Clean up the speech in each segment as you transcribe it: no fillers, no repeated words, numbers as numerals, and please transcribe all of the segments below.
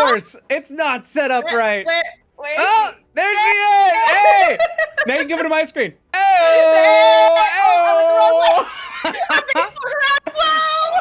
course, it's not set up right. Where Oh, is he? there she is! Hey! Now you can give it to my screen. Oh!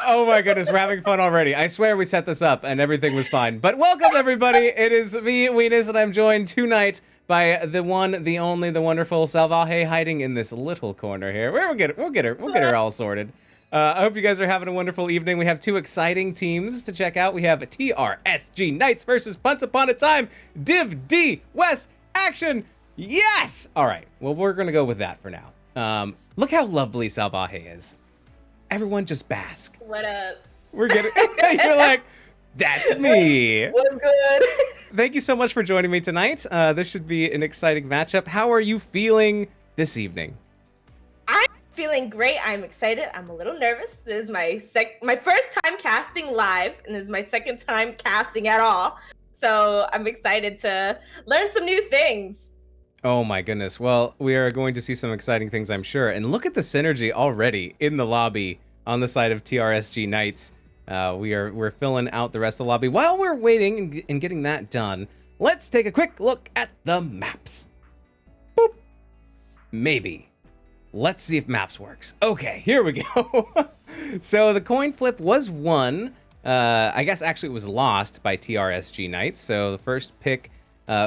Oh my goodness, we're having fun already. I swear we set this up and everything was fine. But welcome everybody. It is me, Weenus, and I'm joined tonight by the one, the only, the wonderful Salvaje hiding in this little corner here. We'll get her all sorted. I hope you guys are having a wonderful evening. We have two exciting teams to check out. We have TRSG Knights versus Once Upon a Time Div D West action. Yes! All right. Well, we're going to go with that for now. Look how lovely Salvaje is. Everyone just bask. What up? We're getting. You're like, that's me. What's good? Thank you so much for joining me tonight. This should be an exciting matchup. How are you feeling this evening? I'm feeling great. I'm excited. I'm a little nervous. This is my first time casting live, and this is my second time casting at all. So I'm excited to learn some new things. Oh my goodness. Well, we are going to see some exciting things, I'm sure. And look at the synergy already in the lobby on the side of TRSG Knights. We're filling out the rest of the lobby. While we're waiting and getting that done, let's take a quick look at the maps. Boop. Maybe. Let's see if maps works. Okay, here we go. So the coin flip was won. I guess actually it was lost by TRSG Knights. So the first pick,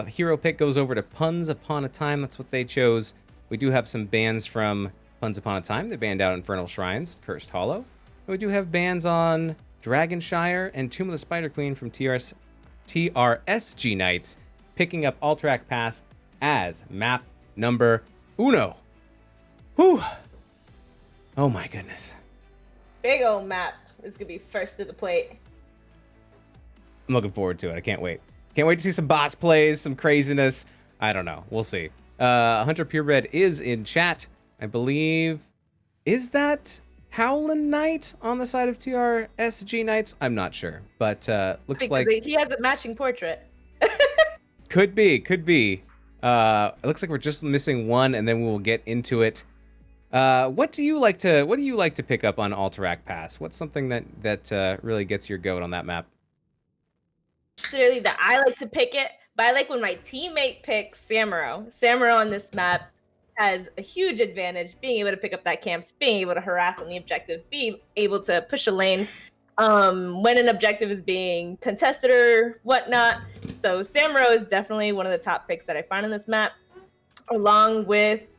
hero pick, goes over to Puns Upon a Time. That's what they chose. We do have some bans from Puns Upon a Time. They banned out Infernal Shrines, Cursed Hollow. And we do have bans on Dragonshire and Tomb of the Spider Queen from TRSG Knights, picking up Alterac Pass as map number uno. Whew. Oh my goodness. Big old map. This could be first to the plate. I'm looking forward to it. I can't wait. Can't wait to see some boss plays, some craziness. I don't know. We'll see. Hunter Purebred is in chat. I believe. Is that Howlin' Knight on the side of TRSG Knights? I'm not sure. But looks like he has a matching portrait. Could be. It looks like we're just missing one, and then we will get into it. What do you like to pick up on Alterac Pass? What's something that really gets your goat on that map? Necessarily that I like to pick it, but I like when my teammate picks Samuro. Samuro on this map has a huge advantage, being able to pick up that camps, being able to harass on the objective, being able to push a lane when an objective is being contested or whatnot. So Samuro is definitely one of the top picks that I find on this map, along with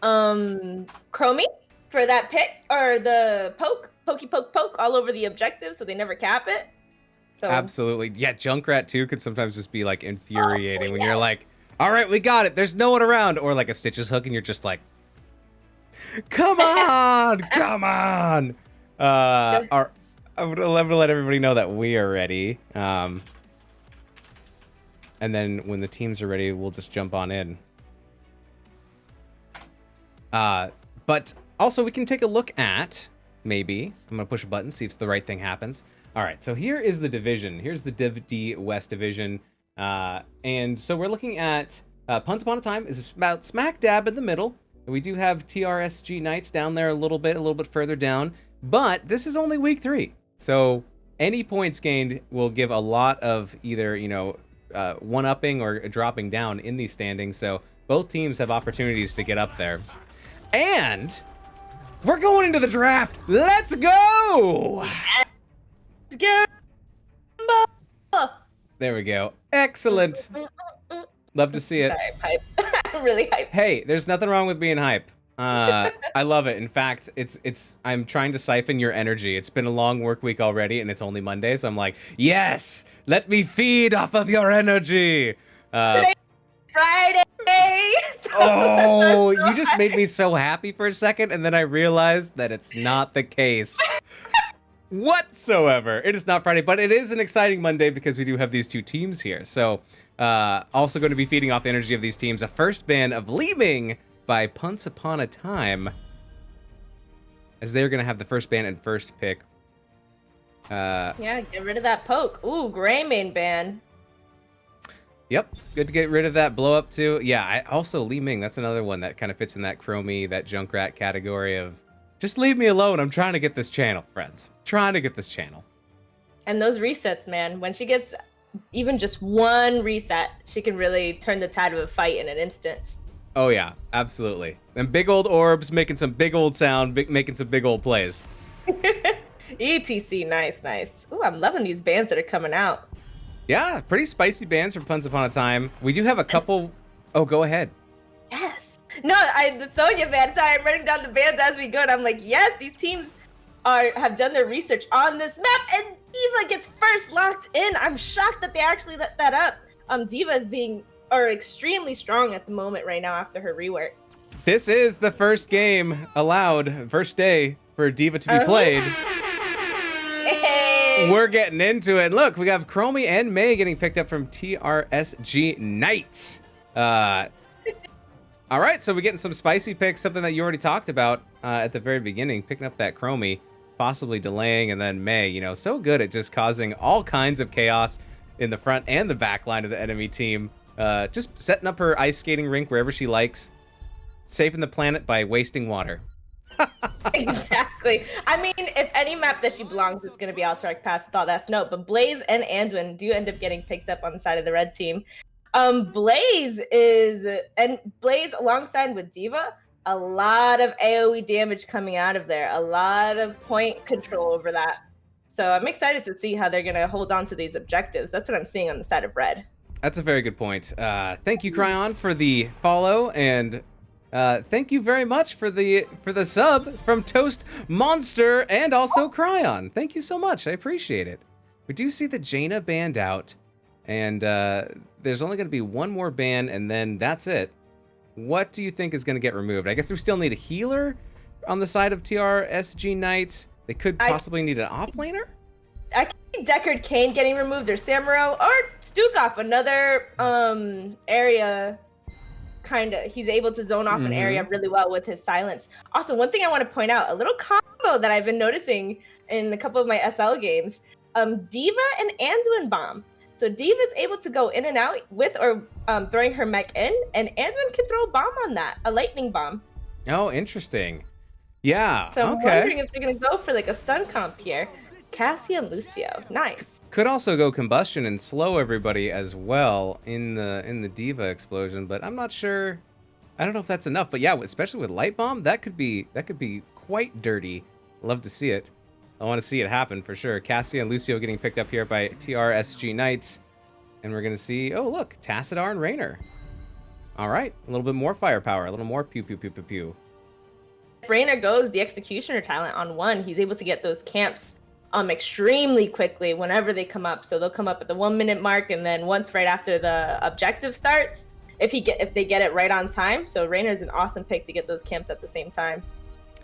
Chromie for that pick, or the pokey poke all over the objective so they never cap it. So Absolutely. Yeah, Junkrat too could sometimes just be like infuriating when you're like, all right, we got it. There's no one around. Or like a Stitches hook and you're just like, come on, come on. I'm gonna let everybody know that we are ready. And then when the teams are ready, we'll just jump on in. But also we can take a look at, maybe, I'm gonna push a button, see if the right thing happens. All right, so here is the division. Here's the Div D West division. And so we're looking at Puns Upon a Time is about smack dab in the middle. We do have TRSG Knights down there a little bit further down. But this is only week 3. So any points gained will give a lot of either, one-upping or dropping down in these standings. So both teams have opportunities to get up there. And we're going into the draft. Let's go! There we go. Excellent. Love to see it. Sorry, hype. I'm really hyped. Hey, there's nothing wrong with being hype. I love it. In fact, I'm trying to siphon your energy. It's been a long work week already, and it's only Monday, so I'm like, yes, let me feed off of your energy. Today's Friday. Oh, you just made me so happy for a second, and then I realized that it's not the case whatsoever. It is not Friday, but it is an exciting Monday because we do have these two teams here. So also going to be feeding off the energy of these teams. A first ban of Leeming by Punts Upon a Time, as they're going to have the first ban and first pick. Yeah, get rid of that poke. Ooh, Greymane ban. Yep, good to get rid of that blow up too. Yeah, also Li Ming, that's another one that kind of fits in that Chromie, that Junkrat category of just leave me alone. I'm trying to get this channel, friends. Trying to get this channel. And those resets, man. When she gets even just one reset, she can really turn the tide of a fight in an instant. Oh yeah, absolutely. And big old orbs making some big old sound, making some big old plays. ETC, nice. Ooh, I'm loving these bands that are coming out. Yeah, pretty spicy bands from Once Upon a Time. We do have a couple. Oh, go ahead. Yes. No, the Sonya band. Sorry, I'm writing down the bands as we go, and I'm like, yes, these teams have done their research on this map, and Diva gets first locked in. I'm shocked that they actually let that up. Diva are extremely strong at the moment right now after her rework. This is the first game allowed, first day for Diva to be played. Hey. We're getting into it. Look, we have Chromie and May getting picked up from TRSG Knights. All right, so we're getting some spicy picks, something that you already talked about at the very beginning, picking up that Chromie, possibly delaying, and then May, you know, so good at just causing all kinds of chaos in the front and the back line of the enemy team. Just setting up her ice skating rink wherever she likes, saving the planet by wasting water. Exactly. I mean, if any map that she belongs, it's going to be Alterac Pass with all that snow. But Blaze and Anduin do end up getting picked up on the side of the red team. Blaze alongside with Diva, a lot of AoE damage coming out of there, a lot of point control over that. So I'm excited to see how they're going to hold on to these objectives. That's what I'm seeing on the side of red. That's a very good point. Thank you, Cryon, for the follow, and thank you very much for the sub from Toast Monster and also Cryon. Thank you so much. I appreciate it. We do see the Jaina banned out, and there's only going to be one more ban, and then that's it. What do you think is going to get removed? I guess we still need a healer on the side of TRSG Knights. They could possibly need an offlaner. I can see Deckard Kane getting removed, or Samuro, or Stukov, another area. He's able to zone off an area really well with his silence. Also, one thing I want to point out, a little combo that I've been noticing in a couple of my SL games, Diva and Anduin bomb. So Diva's able to go in and out with or throwing her mech in, and Anduin can throw a bomb on that, a lightning bomb. Oh, interesting. Yeah, so I'm wondering if they're going to go for like a stun comp here. Cassie and Lucio, nice. Could also go combustion and slow everybody as well in the Diva explosion, but I'm not sure. I don't know if that's enough, but yeah, especially with light bomb, that could be quite dirty. Love to see it. I want to see it happen for sure. Cassie and Lucio getting picked up here by TRSG Knights, and we're gonna see. Oh look, Tassadar and Raynor. All right, a little bit more firepower, a little more pew pew pew pew pew. If Raynor goes the Executioner talent on one, he's able to get those camps extremely quickly whenever they come up. So they'll come up at the 1 minute mark, and then once right after the objective starts, if they get it right on time. So Raynor's an awesome pick to get those camps at the same time.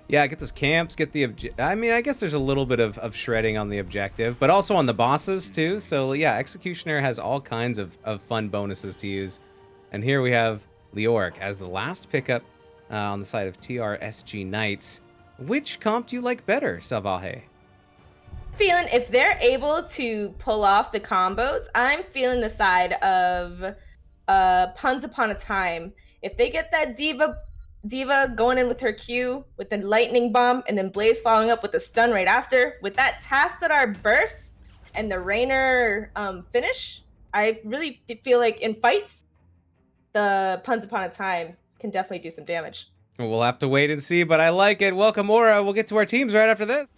Yeah, get those camps, get the I mean, I guess there's a little bit of shredding on the objective, but also on the bosses too. So yeah, Executioner has all kinds of fun bonuses to use. And here we have Leoric as the last pickup on the side of TRSG Knights. Which comp do you like better, Salvaje? Feeling if they're able to pull off the combos, I'm feeling the side of Puns Upon a Time. If they get that Diva going in with her Q with the lightning bomb, and then Blaze following up with the stun right after, with that Tassadar burst and the Raynor finish, I really feel like in fights, the Puns Upon a Time can definitely do some damage. We'll have to wait and see, but I like it. Welcome, Aura. We'll get to our teams right after this.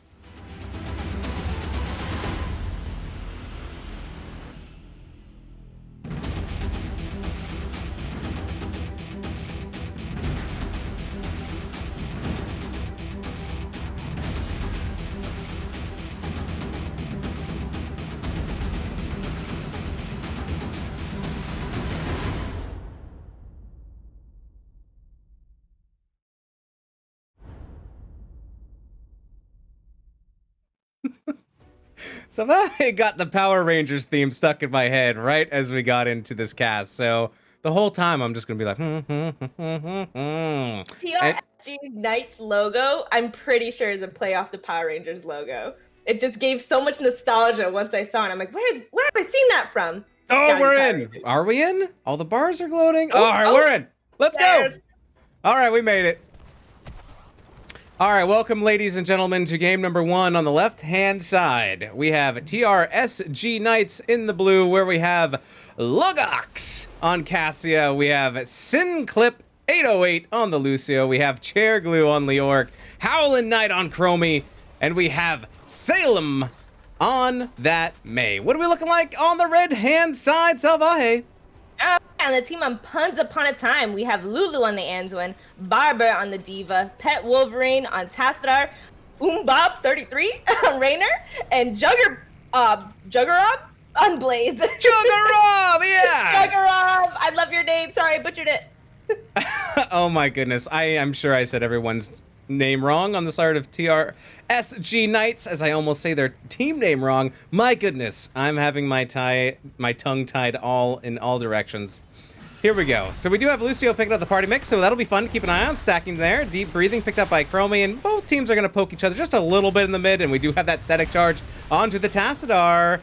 So I got the Power Rangers theme stuck in my head right as we got into this cast. So the whole time I'm just gonna be like, TRSG Knights logo, I'm pretty sure is a play off the Power Rangers logo. It just gave so much nostalgia once I saw it. I'm like, where have I seen that from? Oh, we're in. Are we in? All the bars are gloating. All right, we're in. Let's go. All right, we made it. All right, welcome, ladies and gentlemen, to game number 1 on the left-hand side. We have TRSG Knights in the blue, where we have Lugox on Cassia. We have Sinclip 808 on the Lucio. We have Chair Glue on Leoric, Howlin' Knight on Chromie, and we have Salem on that May. What are we looking like on the red-hand side, Salvaje? On the team on Puns Upon a Time, we have Lulu on the Anduin, Barber on the Diva, Pet Wolverine on Tassadar, Bob33 on Rainer, and Juggerob on Blaze. Juggerob, yes! Juggerob, I love your name. Sorry, I butchered it. Oh my goodness, I am sure I said everyone's name wrong on the side of TRSG Knights, as I almost say their team name wrong. My goodness, I'm having my tongue tied in all directions. Here we go. So we do have Lucio picking up the party mix, so that'll be fun to keep an eye on. Stacking there. Deep breathing picked up by Chromie, and both teams are going to poke each other just a little bit in the mid, and we do have that static charge onto the Tassadar.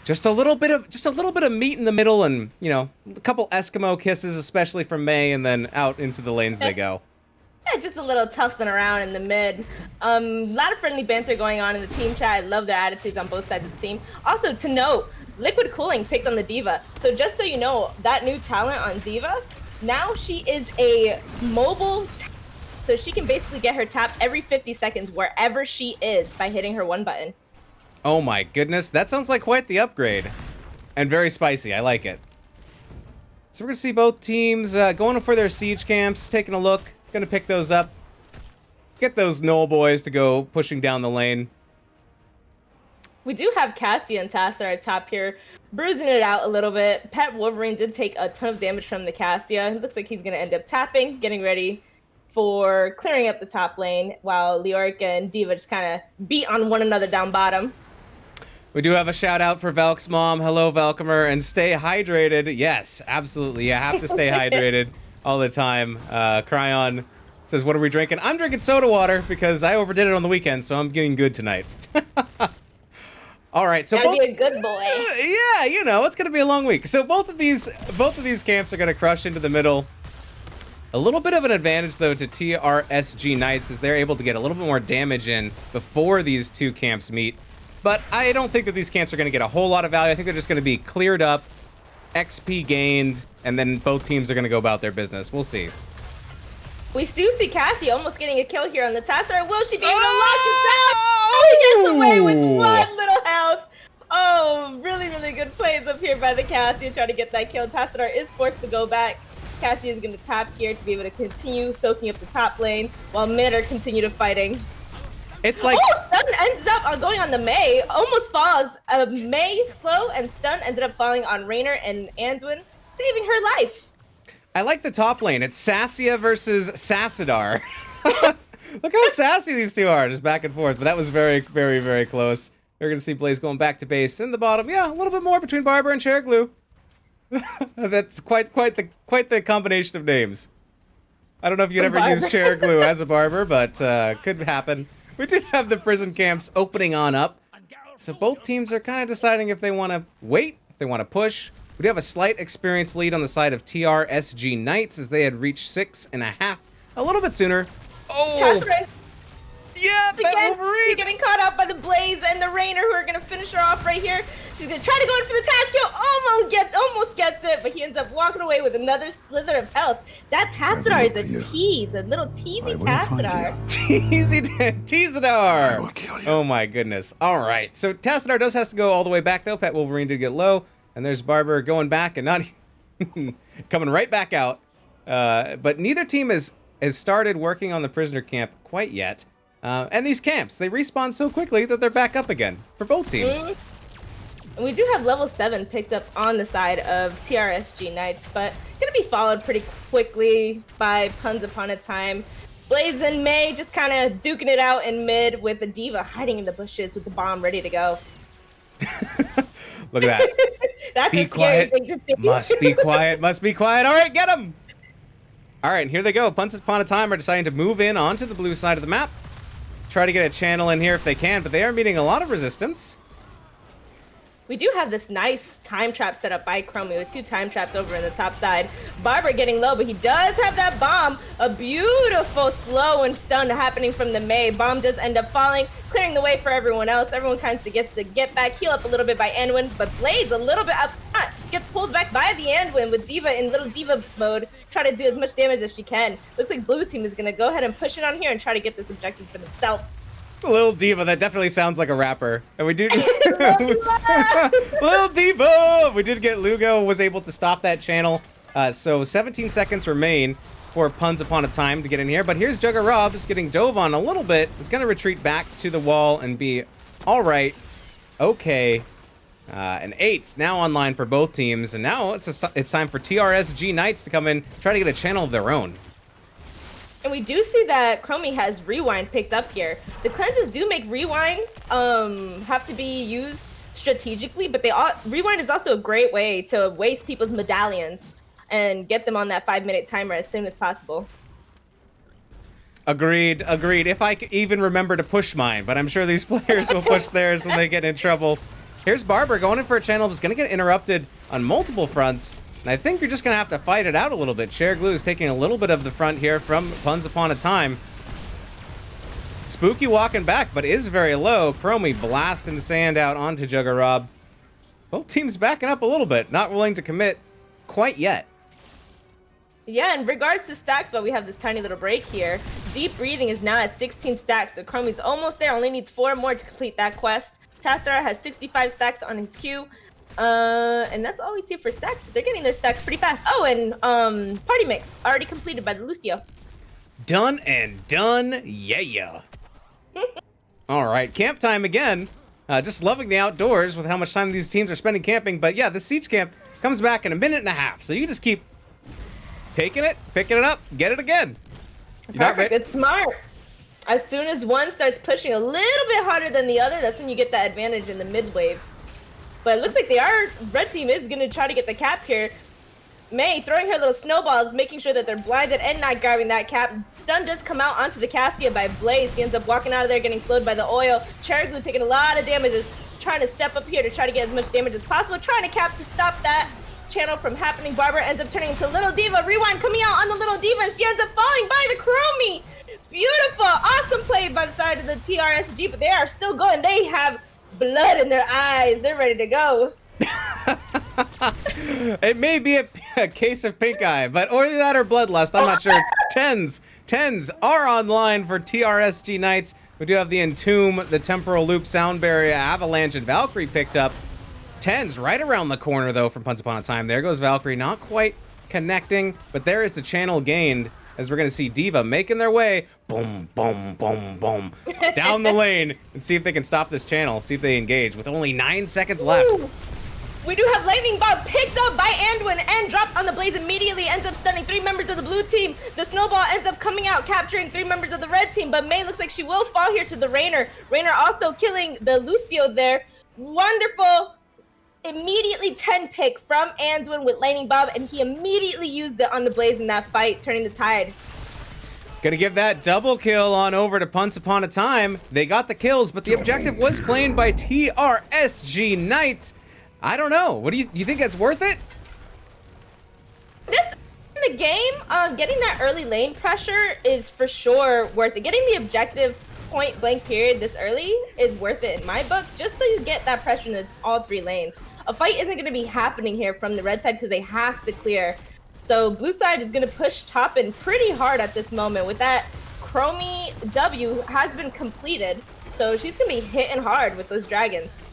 Just a little bit of meat in the middle, and, you know, a couple Eskimo kisses, especially from May, and then out into the lanes they go. Yeah, just a little tussling around in the mid. A lot of friendly banter going on in the team chat. I love their attitudes on both sides of the team. Also, to note, Liquid Cooling picked on the Diva. So just so you know, that new talent on Diva, now she is a mobile so she can basically get her tap every 50 seconds wherever she is by hitting her one button. Oh my goodness, that sounds like quite the upgrade. And very spicy, I like it. So we're gonna see both teams going for their siege camps, taking a look, gonna pick those up. Get those Knoll boys to go pushing down the lane. We do have Cassie and Tassadar top here, bruising it out a little bit. Pet Wolverine did take a ton of damage from the Cassia. It looks like he's going to end up tapping, getting ready for clearing up the top lane, while Leoric and Diva just kind of beat on one another down bottom. We do have a shout out for Valk's mom. Hello, Valkymer, and stay hydrated. Yes, absolutely. You have to stay hydrated all the time. Cryon says, what are we drinking? I'm drinking soda water because I overdid it on the weekend, so I'm getting good tonight. All right, so gotta be a good boy. Yeah, you know, it's gonna be a long week. So both of these camps are gonna crush into the middle. A little bit of an advantage though to TRSG Knights, as they're able to get a little bit more damage in before these two camps meet. But I don't think that these camps are gonna get a whole lot of value. I think they're just gonna be cleared up, XP gained, and then both teams are gonna go about their business. We'll see. We do see Cassie almost getting a kill here on the Tassadar. Will she be able to lock him down? Oh, he gets away with one little health. Oh, really, really good plays up here by the Cassie trying to get that kill. Tassadar is forced to go back. Cassie is going to tap here to be able to continue soaking up the top lane, while mid are continue to fighting. It's like... Oh, stun ends up going on the May. Almost falls. May slow and stun ended up falling on Rainer and Anduin, saving her life. I like the top lane. It's Sassia versus Sassadar. Look how sassy these two are, just back and forth. But that was very, very, very close. We're going to see Blaze going back to base in the bottom. Yeah, a little bit more between Barber and Chair Glue. That's quite the combination of names. I don't know if you'd ever use Chair Glue as a Barber, but could happen. We do have the prison camps opening on up. So both teams are kind of deciding if they want to wait, if they want to push. We do have a slight experience lead on the side of TRSG Knights, as they had reached 6.5 a little bit sooner. Oh! Yeah, Pet Wolverine! She's getting caught out by the Blaze and the Rainer, who are going to finish her off right here. She's going to try to go in for the task kill. Almost gets it, but he ends up walking away with another slither of health. That Tassadar is a tease, a little teasy Tassadar. Tassadar! Oh my goodness. All right, so Tassadar does have to go all the way back, though. Pet Wolverine did get low, and there's Barber going back and not coming right back out. But neither team has started working on the prisoner camp quite yet. And these camps, they respawn so quickly that they're back up again for both teams. And we do have level 7 picked up on the side of TRSG Knights, but gonna be followed pretty quickly by Puns Upon a Time. Blaze and May just kind of duking it out in mid, with the Diva hiding in the bushes with the bomb ready to go. Look at that. That's be a scary quiet. thing to see. Must be quiet. Must be quiet. All right, get him. All right, here they go. Puns Upon a Time are deciding to move in onto the blue side of the map. Try to get a channel in here if they can, but they are meeting a lot of resistance. We do have this nice time trap set up by Chromie with 2 time traps over in the top side. Barber getting low, but he does have that bomb. A beautiful slow and stun happening from the Mei. Bomb does end up falling, clearing the way for everyone else. Everyone kind of gets to get back, heal up a little bit by Anduin, but Blaze a little bit up front gets pulled back by the Anduin with D.Va in little D.Va mode, try to do as much damage as she can. Looks like blue team is going to go ahead and push it on here and try to get this objective for themselves. Lil Diva, that definitely sounds like a rapper. And we did Lil Diva! We did get Lugo, was able to stop that channel. So 17 seconds remain for Puns Upon a Time to get in here. But here's Jugger Rob just getting dove on a little bit. Is going to retreat back to the wall and be all right. Okay. And 8's now online for both teams. And now it's time for TRSG Knights to come in, try to get a channel of their own. And we do see that Chromie has Rewind picked up here. The cleanses do make Rewind have to be used strategically, but Rewind is also a great way to waste people's medallions and get them on that 5-minute timer as soon as possible. Agreed, agreed. If I could even remember to push mine, but I'm sure these players will push theirs when they get in trouble. Here's Barber going in for a channel, is going to get interrupted on multiple fronts. And I think you're just going to have to fight it out a little bit. Cher Glue is taking a little bit of the front here from Puns Upon a Time. Spooky walking back, but is very low. Chromie blasting sand out onto Jugger Rob. Both teams backing up a little bit, not willing to commit quite yet. Yeah, in regards to stacks, but we have this tiny little break here. Deep Breathing is now at 16 stacks, so Chromie's almost there, only needs 4 more to complete that quest. Tastar has 65 stacks on his queue. And that's all we see for stacks, but they're getting their stacks pretty fast. Oh, and Party Mix already completed by the Lucio. Done and done, yeah. All right, camp time again. Just loving the outdoors with how much time these teams are spending camping. But yeah, the siege camp comes back in a minute and a half, so you just keep taking it, picking it up, get it again. Perfect, it's smart. As soon as one starts pushing a little bit harder than the other, that's when you get that advantage in the mid wave. But it looks like red team is going to try to get the cap here. Mei throwing her little snowballs, making sure that they're blinded and not grabbing that cap. Stun does come out onto the Cassia by Blaze. She ends up walking out of there, getting slowed by the oil. Cherry Glue taking a lot of damage, is trying to step up here to try to get as much damage as possible. Trying to cap to stop that channel from happening. Barber ends up turning into Little Diva. Rewind coming out on the Little Diva, and she ends up falling by the Chromie. Beautiful, awesome play by the side of the TRSG, but they are still going. They have blood in their eyes. They're ready to go. It may be a case of pink eye, but or that or bloodlust, I'm not sure. Tens are online for TRSG Knights. We do have the Entomb, the Temporal Loop, Sound Barrier, Avalanche, and Valkyrie picked up. Tens right around the corner, though, from Puns Upon a Time. There goes Valkyrie, not quite connecting, but there is the channel gained, as we're going to see D.Va making their way, boom, boom, boom, boom, down the lane, and see if they can stop this channel, see if they engage, with only 9 seconds left. Ooh. We do have Lightning Bob picked up by Anduin and dropped on the Blaze immediately, ends up stunning 3 members of the blue team. The snowball ends up coming out, capturing 3 members of the red team, but Mei looks like she will fall here to the Rainer. Rainer also killing the Lucio there. Wonderful. Immediately 10 pick from Anduin with Lightning Bob, and he immediately used it on the Blaze in that fight, turning the tide. Gonna give that double kill on over to Puns Upon a Time. They got the kills, but the objective was claimed by TRSG Knights. I don't know. What do you think that's worth it? This in the game, getting that early lane pressure is for sure worth it. Getting the objective point blank period this early is worth it in my book, just so you get that pressure in all 3 lanes. A fight isn't going to be happening here from the red side because they have to clear. So blue side is going to push top in pretty hard at this moment. With that, Chromie W has been completed, so she's going to be hitting hard with those dragons.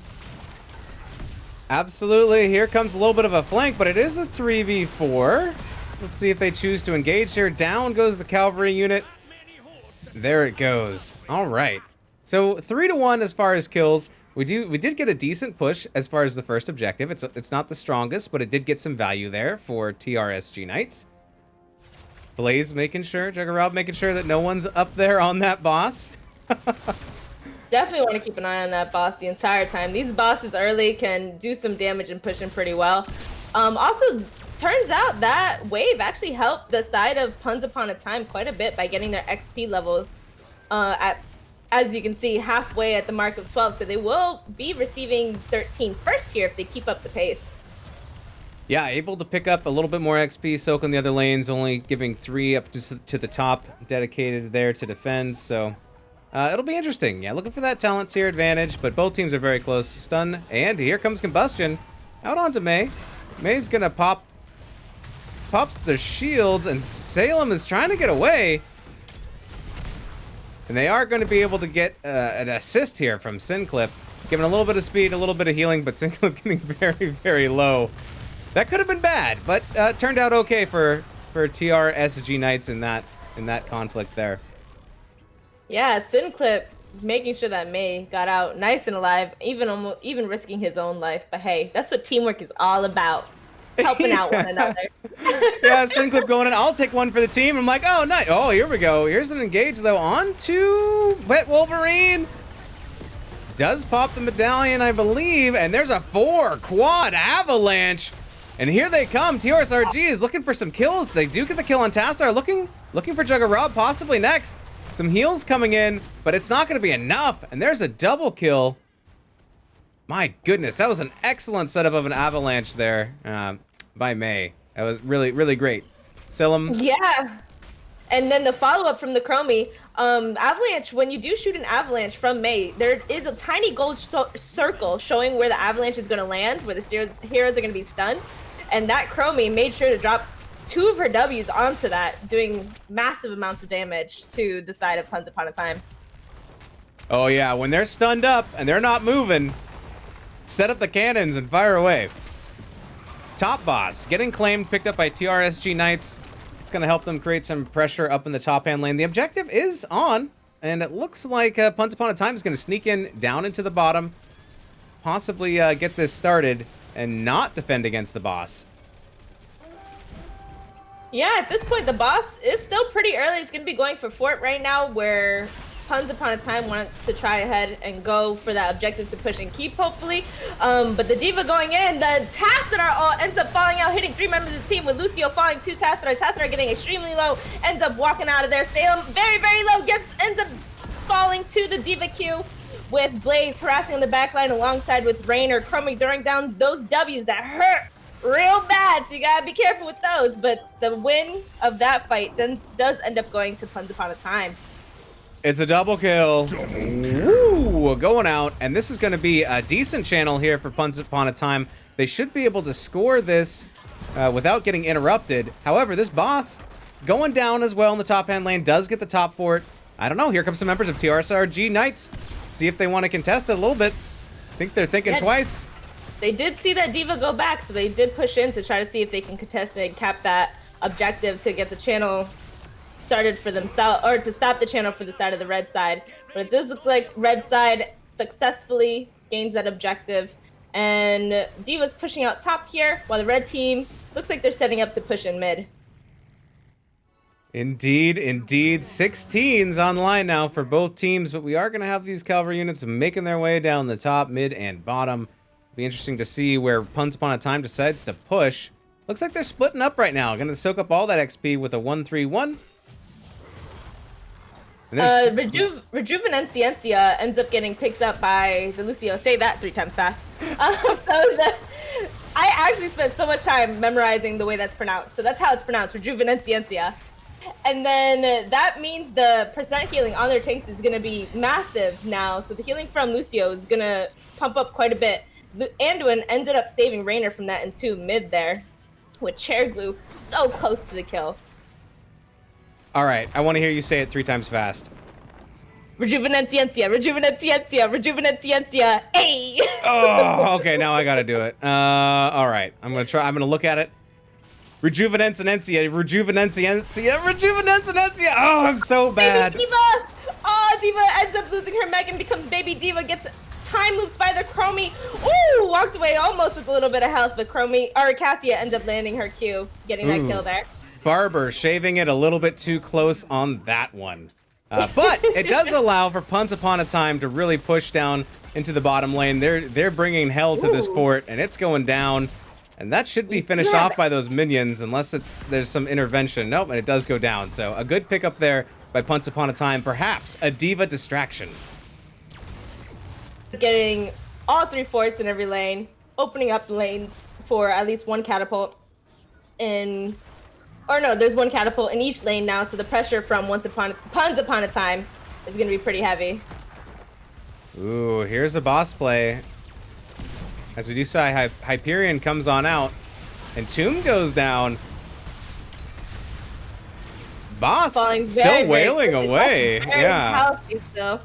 Absolutely. Here comes a little bit of a flank, but it is a 3v4. Let's see if they choose to engage here. Down goes the cavalry unit. There it goes. All right. So 3-1 as far as kills. We did get a decent push as far as the first objective. It's not the strongest, but it did get some value there for TRSG Knights. Blaze making sure, Juggerod making sure that no one's up there on that boss. Definitely want to keep an eye on that boss the entire time. These bosses early can do some damage and push him pretty well. Also, turns out that wave actually helped the side of Puns Upon a Time quite a bit by getting their XP level at as you can see, halfway at the mark of 12, so they will be receiving 13 first here if they keep up the pace. Yeah, able to pick up a little bit more XP. Soak on the other lanes, only giving 3 up to the top, dedicated there to defend. So it'll be interesting. Yeah, looking for that talent tier advantage, but both teams are very close. Stun, and here comes Combustion out onto Mei. Mei's gonna pops their shields, and Salem is trying to get away. And they are going to be able to get an assist here from Synclip, giving a little bit of speed, a little bit of healing, but Synclip getting very, very low. That could have been bad, but turned out okay for TRSG Knights in that conflict there. Yeah, Synclip making sure that Mei got out nice and alive, even risking his own life. But hey, that's what teamwork is all about. Helping out one another. Yeah, Synclip going in. I'll take one for the team. I'm like, oh, nice. Oh, here we go. Here's an engage, though, on to Wet Wolverine. Does pop the medallion, I believe. And there's a 4 quad avalanche. And here they come. TRSRG is looking for some kills. They do get the kill on Tastar. Looking for Juggerod possibly next. Some heals coming in, but it's not going to be enough. And there's a double kill. My goodness, that was an excellent setup of an avalanche there by Mei. That was really, really great. Salem. Yeah. And then the follow-up from the Chromie. Avalanche, when you do shoot an avalanche from Mei, there is a tiny gold circle showing where the avalanche is going to land, where the heroes are going to be stunned. And that Chromie made sure to drop 2 of her W's onto that, doing massive amounts of damage to the side of Once Upon a Time. Oh, yeah. When they're stunned up and they're not moving, set up the cannons and fire away. Top boss getting claimed, picked up by TRSG Knights. It's going to help them create some pressure up in the top hand lane. The objective is on, and it looks like Once Upon a Time is going to sneak in down into the bottom, possibly get this started and not defend against the boss. Yeah, at this point, the boss is still pretty early. It's going to be going for Fort right now, where Once Upon a Time wants to try ahead and go for that objective to push and keep, hopefully. But the Diva going in, the Tassadar all ends up falling out, hitting 3 members of the team, with Lucio falling to Tassadar. Tassadar getting extremely low, ends up walking out of there. Salem, very, very low, ends up falling to the Diva Q, with Blaze harassing on the backline alongside with Rainer. Chromie throwing down those W's that hurt real bad, so you gotta be careful with those. But the win of that fight then does end up going to Once Upon a Time. It's a double kill. Ooh, going out, and this is going to be a decent channel here for Once Upon a Time. They should be able to score this without getting interrupted. However, this boss going down as well in the top hand lane does get the top fort. I don't know. Here comes some members of TRSRG Knights. See if they want to contest it a little bit. I think they're thinking twice. They did see that Diva go back, so they did push in to try to see if they can contest it and cap that objective to get the channel started for themselves, or to stop the channel for the side of the red side. But it does look like red side successfully gains that objective, and Diva's pushing out top here, while the red team looks like they're setting up to push in mid. Indeed, indeed. 16's online now for both teams, but we are going to have these cavalry units making their way down the top, mid, and bottom. Be interesting to see where Once Upon a Time decides to push. Looks like they're splitting up right now. Going to soak up all that XP with a 1-3-1. Rejuvenenciencia ends up getting picked up by the Lucio. Say that 3 times fast. I actually spent so much time memorizing the way that's pronounced. So that's how it's pronounced, Rejuvenenciencia. And then that means the percent healing on their tanks is going to be massive now. So the healing from Lucio is going to pump up quite a bit. Anduin ended up saving Rainer from that into mid there with chair glue, so close to the kill. All right, I want to hear you say it 3 times fast. Rejuvenenciencia, Rejuvenenciencia, Rejuvenenciencia, hey! Oh, okay, now I gotta do it. All right, I'm gonna look at it. Rejuvenenciencia, Rejuvenenciencia. Oh, I'm so bad. Baby Diva! Oh, Diva ends up losing her mech and becomes Baby Diva, gets time looped by the Chromie. Ooh, walked away almost with a little bit of health, but Cassia ends up landing her Q, getting that kill there. Barber shaving it a little bit too close on that one. But it does allow for Once Upon a Time to really push down into the bottom lane. They're bringing hell to this fort, and it's going down. And that should be finished off by those minions, unless there's some intervention. Nope, and it does go down. So a good pickup there by Once Upon a Time. Perhaps a D.Va distraction. Getting all 3 forts in every lane, opening up lanes for at least 1 catapult in, or no, there's 1 catapult in each lane now, so the pressure from Puns Upon a Time is going to be pretty heavy. Ooh, here's a boss play. As we do see, Hyperion comes on out, and Tomb goes down. Boss still wailing away. Yeah. Still.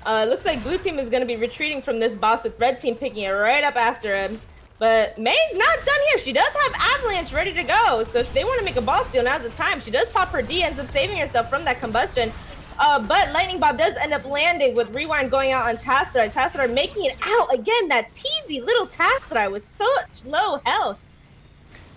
Looks like blue team is going to be retreating from this boss with red team picking it right up after him. But May's not done here. She does have Avalanche ready to go. So if they want to make a boss steal, now's the time. She does pop her D, ends up saving herself from that combustion. But Lightning Bob does end up landing with Rewind going out on Tassadar. Tassadar making it out again. That teasy little Tassadar with such low health.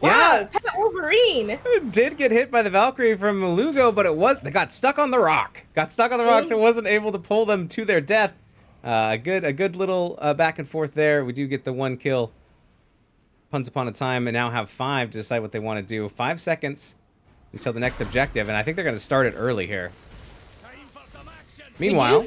Wow, yeah, Pet Wolverine did get hit by the Valkyrie from Lugo, but they got stuck on the rock. So it wasn't able to pull them to their death. A good little back and forth there. We do get the 1 kill. Puns Upon a Time, and now have 5 to decide what they want to do. 5 seconds until the next objective, and I think they're going to start it early here. Meanwhile,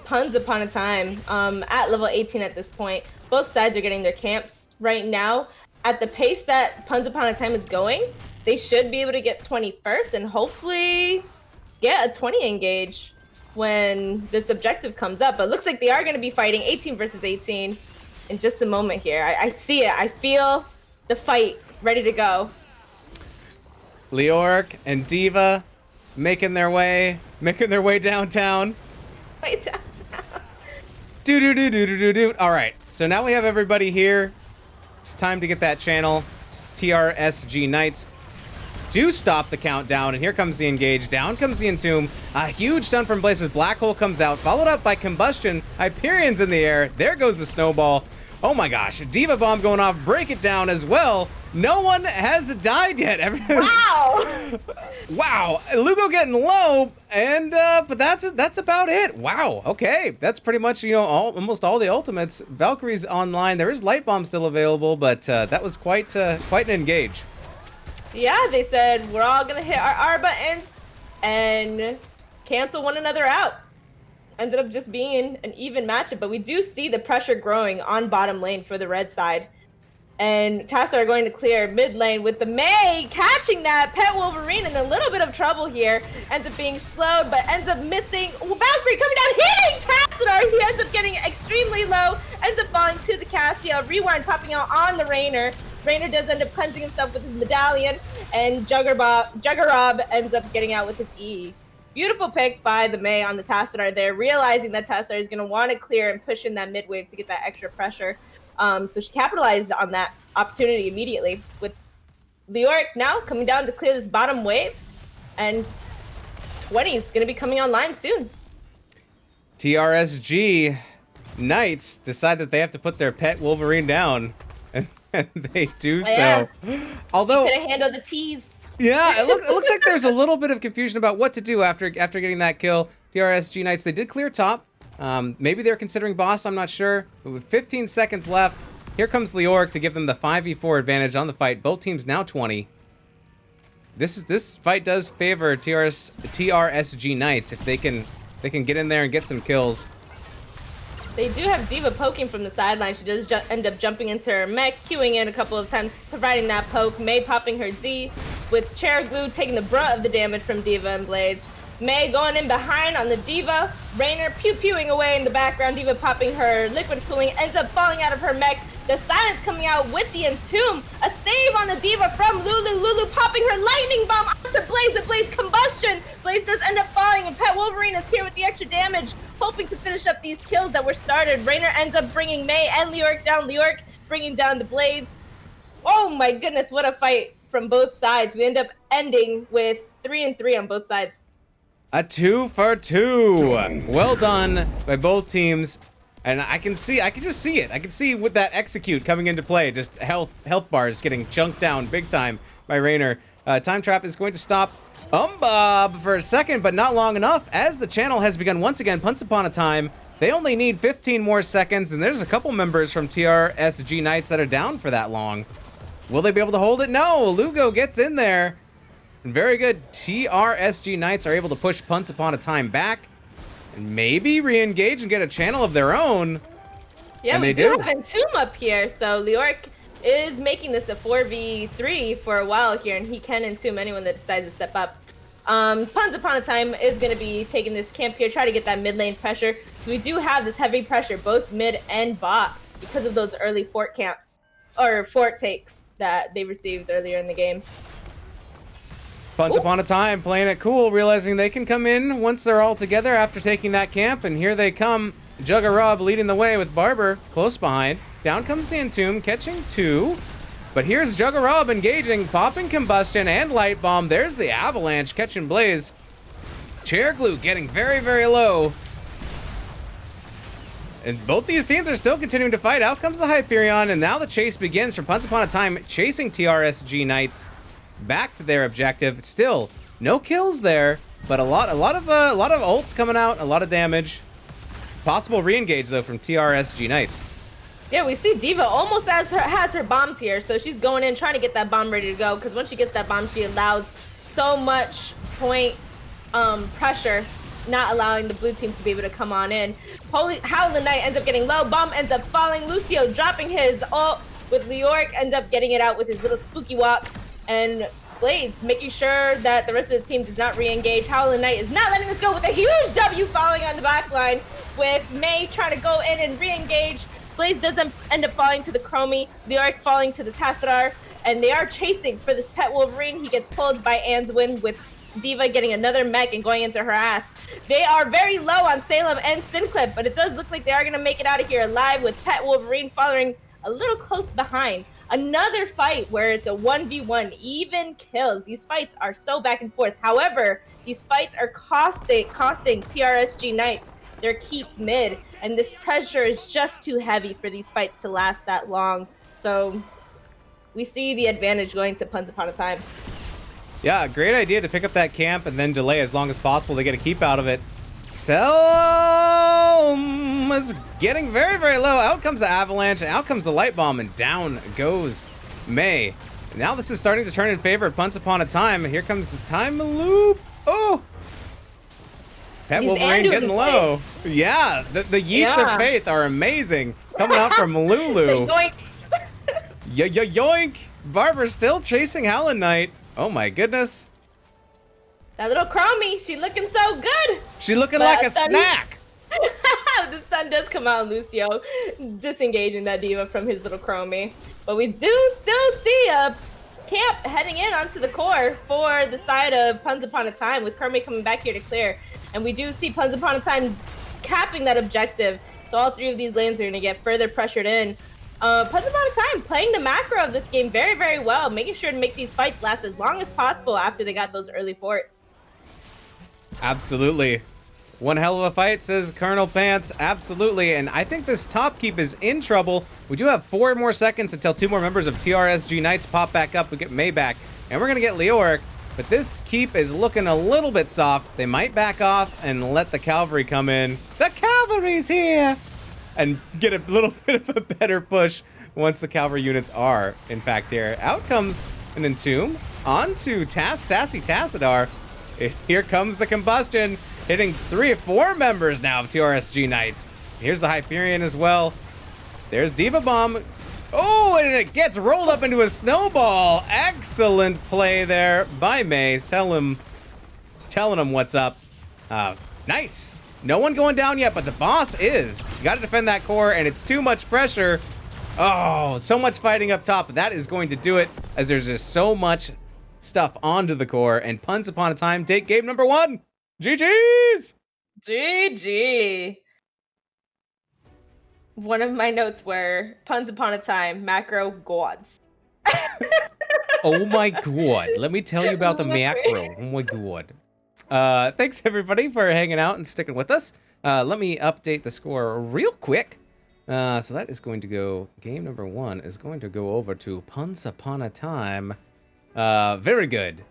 Puns Upon a Time at level 18 at this point. Both sides are getting their camps right now. At the pace that Puns Upon a Time is going, they should be able to get 21st and hopefully get a 20 engage when this objective comes up. But it looks like they are going to be fighting 18 versus 18 in just a moment here. I see it. I feel the fight ready to go. Leoric and D.Va making their way downtown. Way downtown. Do. All right, so now we have everybody here. It's time to get that channel. TRSG Knights do stop the countdown, and here comes the engage. Down comes the Entomb. A huge stun from Blaze's Black Hole comes out, followed up by Combustion. Hyperion's in the air. There goes the snowball. Oh my gosh, D.Va Bomb going off. Break it down as well. No one has died yet. Wow. Wow, Lugo getting low, and but that's about it. Wow, okay, that's pretty much, you know, almost all the ultimates. Valkyrie's online. There is Light Bomb still available, but that was quite an engage. Yeah, they said we're all gonna hit our R buttons and cancel one another out. Ended up just being an even matchup, but we do see the pressure growing on bottom lane for the red side. And Tassa are going to clear mid lane with the May catching that. Pet Wolverine in a little bit of trouble here. Ends up being slowed, but ends up missing. Valkyrie coming down, hitting Tassadar. He ends up getting extremely low. Ends up falling to the Cassia. Rewind popping out on the Rainer. Rainer does end up cleansing himself with his medallion. And Juggerob ends up getting out with his E. Beautiful pick by the May on the Tassadar there, realizing that Tassadar is going to want to clear and push in that mid wave to get that extra pressure. So she capitalized on that opportunity immediately with Leoric now coming down to clear this bottom wave, and 20 is going to be coming online soon. TRSG Knights decide that they have to put their pet Wolverine down, and they do so. Although could have handled the tease. Yeah, it looks like there's a little bit of confusion about what to do after getting that kill. TRSG Knights, they did clear top. Maybe they're considering boss, I'm not sure. But with 15 seconds left, here comes Leoric to give them the 5v4 advantage on the fight. Both teams now 20. This fight does favor TRSG Knights if they can get in there and get some kills. They do have D.Va poking from the sideline. She does end up jumping into her mech, queuing in a couple of times, providing that poke. May popping her D, with Chair Glue taking the brunt of the damage from D.Va and Blaze. May going in behind on the D.Va. Rainer pew-pewing away in the background. D.Va popping her liquid cooling, ends up falling out of her mech. The silence coming out with the Entomb. A save on the D.Va from Lulu. Lulu popping her lightning bomb onto Blaze. The Blaze combustion. Blaze does end up falling, and Pet Wolverine is here with the extra damage, hoping to finish up these kills that were started. Rainer ends up bringing May and Leoric down. Leoric bringing down the Blaze. Oh my goodness, what a fight from both sides. We end up ending with 3-3 on both sides. A 2 for 2. Well done by both teams. And I can just see it. I can see with that execute coming into play. Just health bars getting chunked down big time by Rainer. Time Trap is going to stop Bob for a second, but not long enough, as the channel has begun once again. Once Upon a Time. They only need 15 more seconds, and there's a couple members from TRSG Knights that are down for that long. Will they be able to hold it? No, Lugo gets in there. Very good. TRSG Knights are able to push Punts Upon a Time back and maybe re-engage and get a channel of their own. Yeah, and we they do have Entomb up here, so Leoric is making this a 4v3 for a while here, and he can Entomb anyone that decides to step up. Punts Upon a Time is going to be taking this camp here, try to get that mid lane pressure. So we do have this heavy pressure, both mid and bot, because of those early fort camps, or fort takes that they received earlier in the game. Punts Upon a Time playing it cool, realizing they can come in once they're all together after taking that camp, and here they come. Juggerub leading the way with Barber close behind. Down comes the Entomb, catching 2. But here's Juggerub engaging, popping Combustion and Light Bomb. There's the Avalanche catching Blaze. Chair Glue getting very, very low. And both these teams are still continuing to fight. Out comes the Hyperion, and now the chase begins for Punts Upon a Time, chasing TRSG Knights back to their objective. Still, no kills there, but a lot of ults coming out, a lot of damage. Possible re-engage though from TRSG Knights. Yeah, we see D.Va almost has her bombs here, so she's going in trying to get that bomb ready to go, because once she gets that bomb, she allows so much point pressure, not allowing the blue team to be able to come on in. Howling Knight ends up getting low, bomb ends up falling, Lucio dropping his ult with Leoric, ends up getting it out with his little spooky walk, and Blaze making sure that the rest of the team does not re-engage. Howling Knight is not letting this go with a huge W falling on the back line, with May trying to go in and re-engage. Blaze doesn't end up falling to the Chromie, Leoric falling to the Tassadar, and they are chasing for this pet Wolverine. He gets pulled by Answin, with D.Va getting another mech and going into her ass. They are very low on Salem and Sinclip, but it does look like they are going to make it out of here alive, with pet Wolverine following a little close behind. Another fight where it's a 1v1, even kills. These fights are so back and forth. However, these fights are costing TRSG Knights their keep mid, and this pressure is just too heavy for these fights to last that long. So we see the advantage going to Punts Upon a Time. Yeah, great idea to pick up that camp and then delay as long as possible to get a keep out of it. Selm is getting very, very low. Out comes the Avalanche, and out comes the Light Bomb, and down goes May. Now this is starting to turn in favor of Punts Upon a Time. Here comes the time loop. Oh! Pet Wolverine getting low. Yeah, the yeets of faith are amazing. Coming out from Lulu. Yoink! Barber still chasing Howling Knight. Oh my goodness. That little Chromie, she looking so good. She looking like a snack. The sun does come out, Lucio disengaging that D.Va from his little Chromie. But we do still see a camp heading in onto the core for the side of Punts Upon a Time, with Chromie coming back here to clear. And we do see Punts Upon a Time capping that objective. So all 3 of these lanes are going to get further pressured in. Punts Upon a Time playing the macro of this game very, very well, making sure to make these fights last as long as possible after they got those early forts. Absolutely. One hell of a fight, says Colonel Pants. Absolutely. And I think this top keep is in trouble. We do have 4 more seconds until 2 more members of TRSG Knights pop back up. We get May back, and we're going to get Leoric. But this keep is looking a little bit soft. They might back off and let the cavalry come in. The cavalry's here! And get a little bit of a better push once the cavalry units are, in fact, here. Out comes an Entomb onto Sassy Tassadar. Here comes the Combustion, hitting 3 or 4 members now of TRSG Knights. Here's the Hyperion as well. There's D.Va Bomb. Oh, and it gets rolled up into a snowball. Excellent play there by May. Telling him what's up. Nice. No one going down yet, but the boss is. You got to defend that core, and it's too much pressure. Oh, so much fighting up top. That is going to do it, as there's just so much stuff onto the core, and Punts Upon a Time take game number 1. GG's! GG. One of my notes were Punts Upon a Time, macro gods. Oh my god. Let me tell you about the macro. Oh my god. Thanks everybody for hanging out and sticking with us. Let me update the score real quick. So that is going to go, game number 1 is going to go over to Punts Upon a Time. Very good.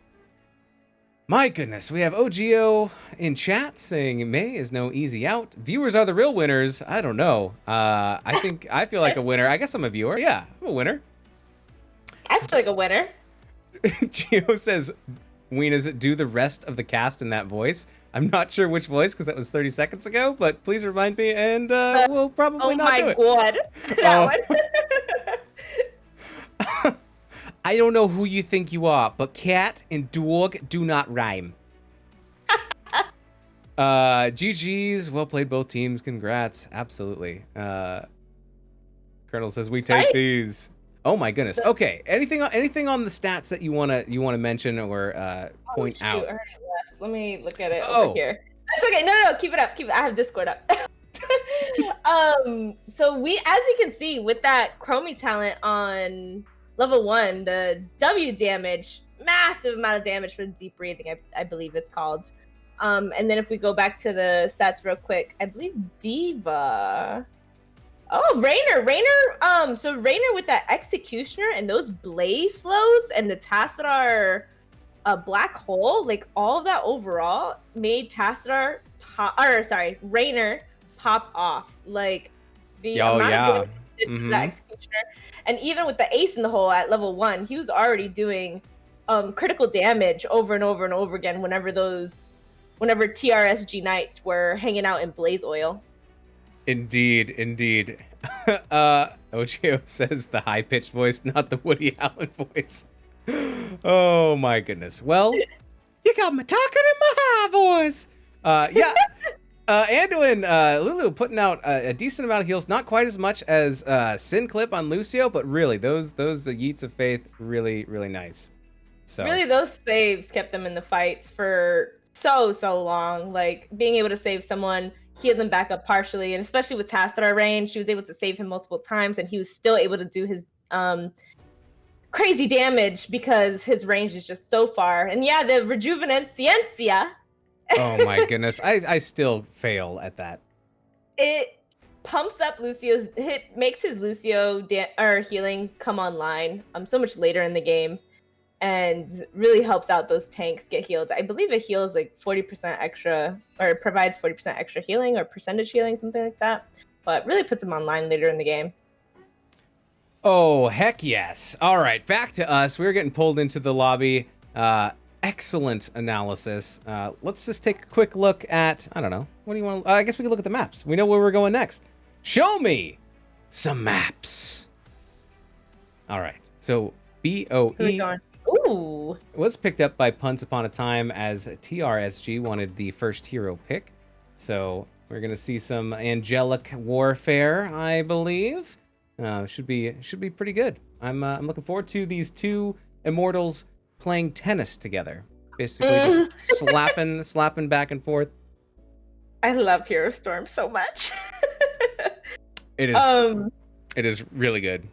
My goodness, we have OGO in chat saying May is no easy out. Viewers are the real winners. I don't know. I feel like a winner. I guess I'm a viewer. Yeah, I'm a winner. I feel like a winner. Gio says, Weena's do the rest of the cast in that voice. I'm not sure which voice because that was 30 seconds ago, but please remind me, and we'll probably Oh not my do it. god. That one. I don't know who you think you are, but cat and dog do not rhyme. GG's, well played both teams. Congrats. Absolutely. Colonel says we take these. Oh my goodness. Okay. Anything on the stats that you wanna mention or point out? I already left. Let me look at it over here. That's okay. No, keep it up. I have Discord up. So as we can see with that Chromie talent on level 1, the W damage, massive amount of damage for deep breathing, I believe it's called. And then if we go back to the stats real quick, I believe Diva. Oh, Rainer. So Rainer with that Executioner and those Blaze slows and the Tassadar Black Hole, like all of that overall made Rainer pop off. Like the amount of damage that Executioner, and even with the Ace in the hole at level 1, he was already doing critical damage over and over and over again whenever TRSG Knights were hanging out in Blaze Oil. Indeed. Ocho says the high-pitched voice, not the Woody Allen voice. Oh my goodness. Well, you got me talking in my high voice. Anduin, Lulu putting out a decent amount of heals, not quite as much as Sin Clip on Lucio, but really those Yeats of Faith, really, really nice. So really, those saves kept them in the fights for so long. Like being able to save someone, heal them back up partially, and especially with Tassadar range, she was able to save him multiple times, and he was still able to do his crazy damage because his range is just so far. And yeah, the Rejuvenenciencia. Oh my goodness, I still fail at that. It pumps up Lucio's hit, makes his Lucio healing come online so much later in the game, and really helps out those tanks get healed. I believe it heals like 40% extra, or provides 40% extra healing or percentage healing, something like that. But really puts him online later in the game. Oh, heck yes. All right, back to us. We're getting pulled into the lobby. Excellent analysis. Let's just take a quick look at, I don't know, what do you want? I guess we can look at the maps. We know where we're going next. Show me some maps. All right, so BOE was picked up by Punts Upon a Time as TRSG wanted the first hero pick. So we're going to see some angelic warfare, I believe. Should be pretty good. I'm looking forward to these two immortals playing tennis together, basically just slapping back and forth. I love Hero Storm so much. It is really good.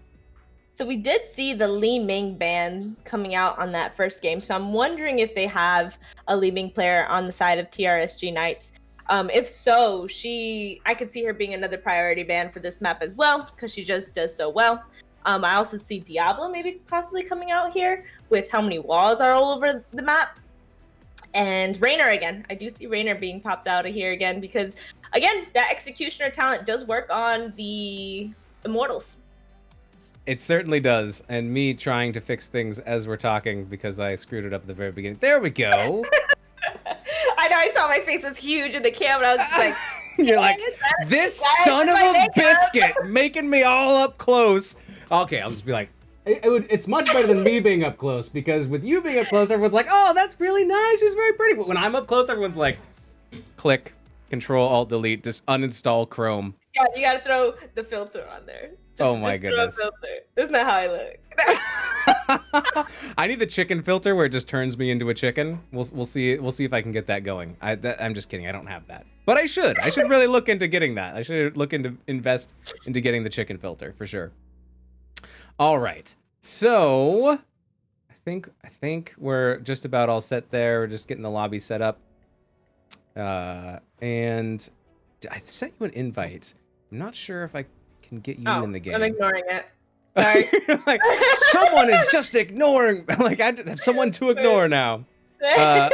So we did see the Li Ming ban coming out on that first game. So I'm wondering if they have a Li Ming player on the side of TRSG Knights. If so, I could see her being another priority ban for this map as well, because she just does so well. I also see Diablo maybe possibly coming out here with how many walls are all over the map. And Rainer again. I do see Rainer being popped out of here again because, again, that Executioner talent does work on the Immortals. It certainly does. And me trying to fix things as we're talking because I screwed it up at the very beginning. There we go. I know, I saw my face was huge in the camera. I was just like, you're like, this son of a biscuit making me all up close. Okay, I'll just be like, it's much better than me being up close, because with you being up close, everyone's like, oh, that's really nice, she's very pretty. But when I'm up close, everyone's like, click, Control, Alt, Delete, just uninstall Chrome. Yeah, you gotta throw the filter on there. Oh my goodness. Throw a filter. Isn't that how I look? I need the chicken filter where it just turns me into a chicken. We'll see if I can get that going. I'm just kidding. I don't have that, but I should really look into getting that. I should invest into getting the chicken filter for sure. All right, so I think we're just about all set there. We're just getting the lobby set up, and I sent you an invite. I'm not sure if I can get you in the game. I'm ignoring it. Sorry. Like, someone is just ignoring. Like, I have someone to ignore now. I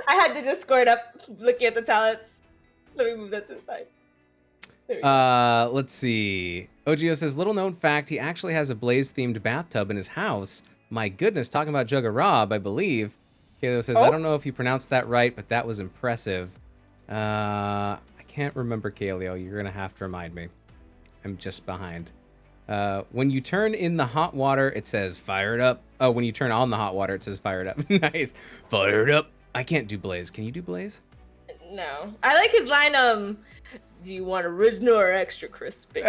had to Discord up looking at the talents. Let me move that to the side. Let's see. OGO says, little known fact, he actually has a Blaze themed bathtub in his house. My goodness, talking about Jugga Rob, I believe. Kaleo says, I don't know if you pronounced that right, but that was impressive. I can't remember, Kaleo. You're going to have to remind me. I'm just behind. When you turn in the hot water, it says fire it up. Oh, when you turn on the hot water, it says fire it up. Nice. Fire it up. I can't do Blaze. Can you do Blaze? No. I like his line, do you want original or extra crispy? He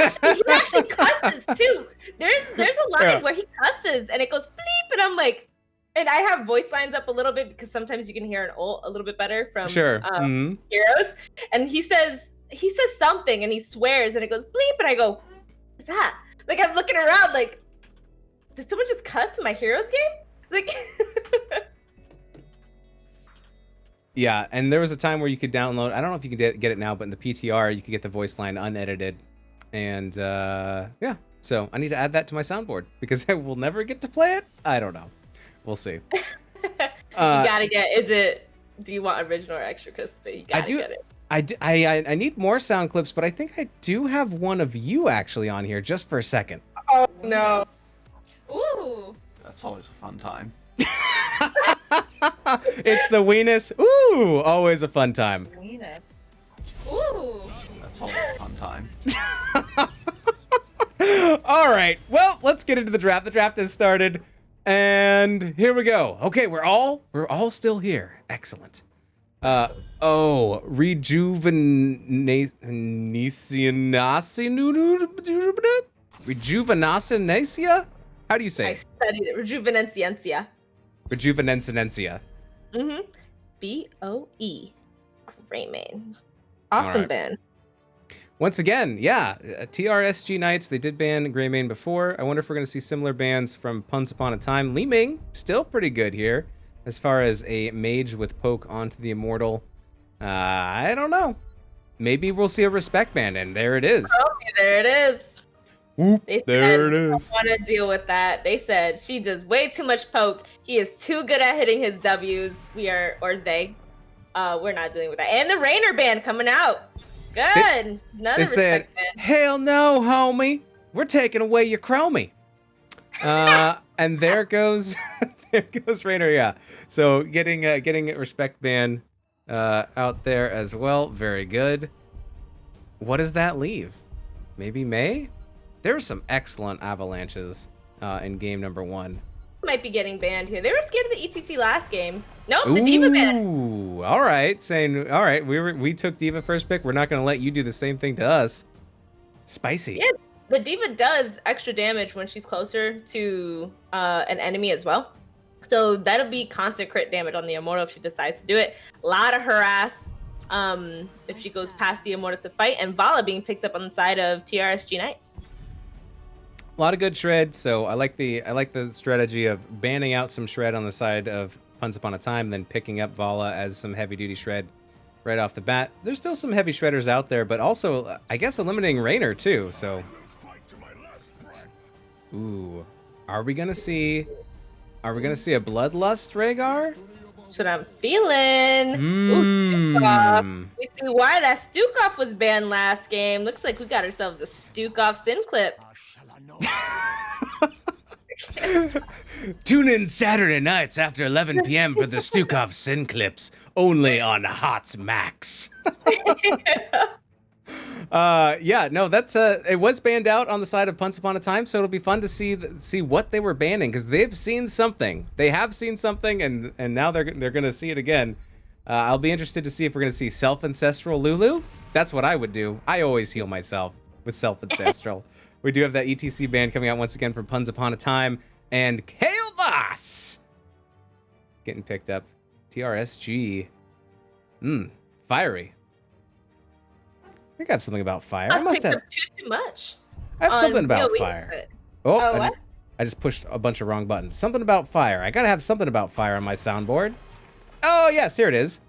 actually cusses too. There's a line where he cusses and it goes bleep, and I'm like, and I have voice lines up a little bit because sometimes you can hear an ult a little bit better from heroes. And he says something and he swears and it goes bleep, and I go, what's that? Like, I'm looking around like, did someone just cuss in my heroes game? Like Yeah, and there was a time where you could download, I don't know if you can get it now, but in the PTR, you could get the voice line unedited. And yeah, so I need to add that to my soundboard because I will never get to play it. I don't know. We'll see. You gotta get, do you want original or extra crispy? You gotta get it. I need more sound clips, but I think I do have one of you actually on here just for a second. Oh, no. Ooh. That's always a fun time. It's the weenus. Ooh, always a fun time. Weenus. Ooh. That's always a fun time. All right, well, let's get into the draft. The draft has started, and here we go. Okay, we're all still here. Excellent. Rejuvenacencia? How do you say I it? studied it. Rejuvenencia. Rejuvenencia. Mm-hmm. BOE. Great man. Awesome right. band. Once again, yeah, TRSG Knights, they did ban Greymane before. I wonder if we're going to see similar bans from Once Upon a Time. Li Ming, still pretty good here as far as a mage with poke onto the Immortal. I don't know. Maybe we'll see a respect ban, and there it is. Oh, there it is. Whoop, there it I is. don't want to deal with that. They said she does way too much poke. He is too good at hitting his W's. We're not dealing with that. And the Rainer band coming out. Good. They said, hell no, homie. We're taking away your chromie. And there goes Rainer, yeah. So getting a respect ban out there as well. Very good. What does that leave? Maybe May? There were some excellent avalanches in game number 1. Might be getting banned here. They were scared of the ETC last game. Nope, the Diva ban. Ooh, all right. Saying, all right, we took Diva first pick. We're not going to let you do the same thing to us. Spicy. Yeah, the Diva does extra damage when she's closer to an enemy as well. So that'll be constant crit damage on the Immortal if she decides to do it. A lot of harass if she goes past the Immortal to fight. And Vala being picked up on the side of TRSG Knights. A lot of good shred, so I like the strategy of banning out some shred on the side of Once Upon a Time, then picking up Vala as some heavy duty shred right off the bat. There's still some heavy shredders out there, but also I guess eliminating Rainer too. So, ooh, are we gonna see a bloodlust Rhaegar? That's what I'm feeling. Ooh, Stukov. We see why that Stukov was banned last game. Looks like we got ourselves a Stukov sin clip. Tune in Saturday nights after 11 p.m. for the Stukov Sin Clips, only on Hots Max. Yeah, no, that's it was banned out on the side of Once Upon a Time, so it'll be fun to see what they were banning, because they've seen something. They have seen something, and now they're gonna see it again. I'll be interested to see if we're gonna see Self-Ancestral Lulu. That's what I would do. I always heal myself with Self-Ancestral. We do have that ETC ban coming out once again from Once Upon a Time. And Kael'thas getting picked up. TRSG. Fiery. I think I have something about fire. I must have too much. I have something about BOE. fire. What? I just pushed a bunch of wrong buttons. Something about fire. I gotta have something about fire on my soundboard. Oh, yes, here it is.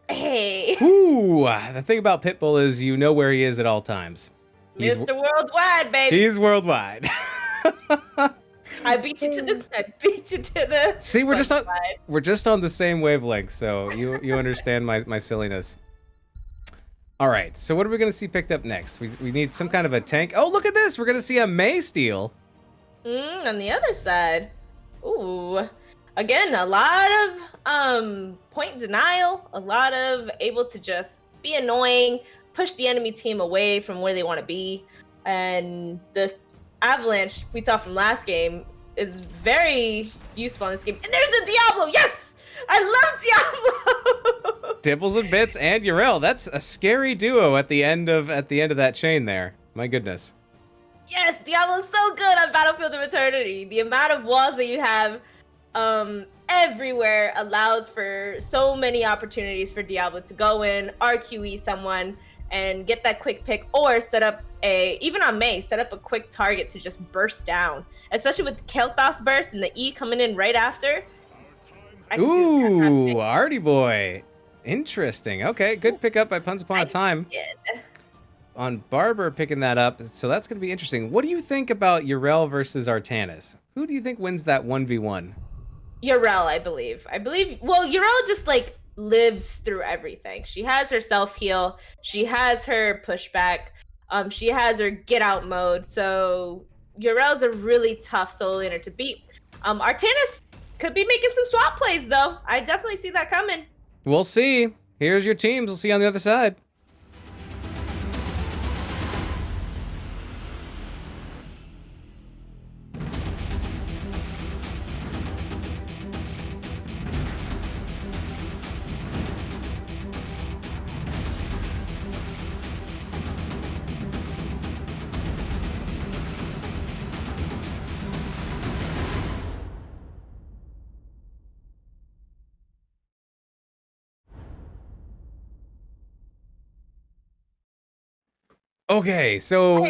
Hey. Ooh, the thing about Pitbull is you know where he is at all times. Mr. Worldwide, baby. He's worldwide. I beat you to the See, we're just on the same wavelength, so you understand my silliness. All right, so what are we going to see picked up next? We need some kind of a tank. Oh, look at this. We're going to see a May steal. On the other side. Ooh. Again, a lot of point denial, a lot of able to just be annoying, push the enemy team away from where they want to be. And this Avalanche we saw from last game is very useful in this game. And there's a Diablo! Yes! I love Diablo! Dibbles and Bits and Yrel. That's a scary duo at the end of that chain there. My goodness. Yes, Diablo's so good on Battlefield of Eternity. The amount of walls that you have everywhere allows for so many opportunities for Diablo to go in, RQE someone, and get that quick pick, or set up even on May, set up a quick target to just burst down. Especially with Kel'Thas burst and the E coming in right after. Ooh, Artie boy. Interesting. Okay, good pickup by Punts Upon a Time. On Barber picking that up, so that's going to be interesting. What do you think about Yrel versus Artanis? Who do you think wins that 1v1? Yrel, I believe. Well, Yrel just like lives through everything. She has her self heal. She has her pushback. She has her get out mode. So Yrel's a really tough solo laner to beat. Artanis could be making some swap plays though. I definitely see that coming. We'll see. Here's your teams. We'll see you on the other side. Okay, so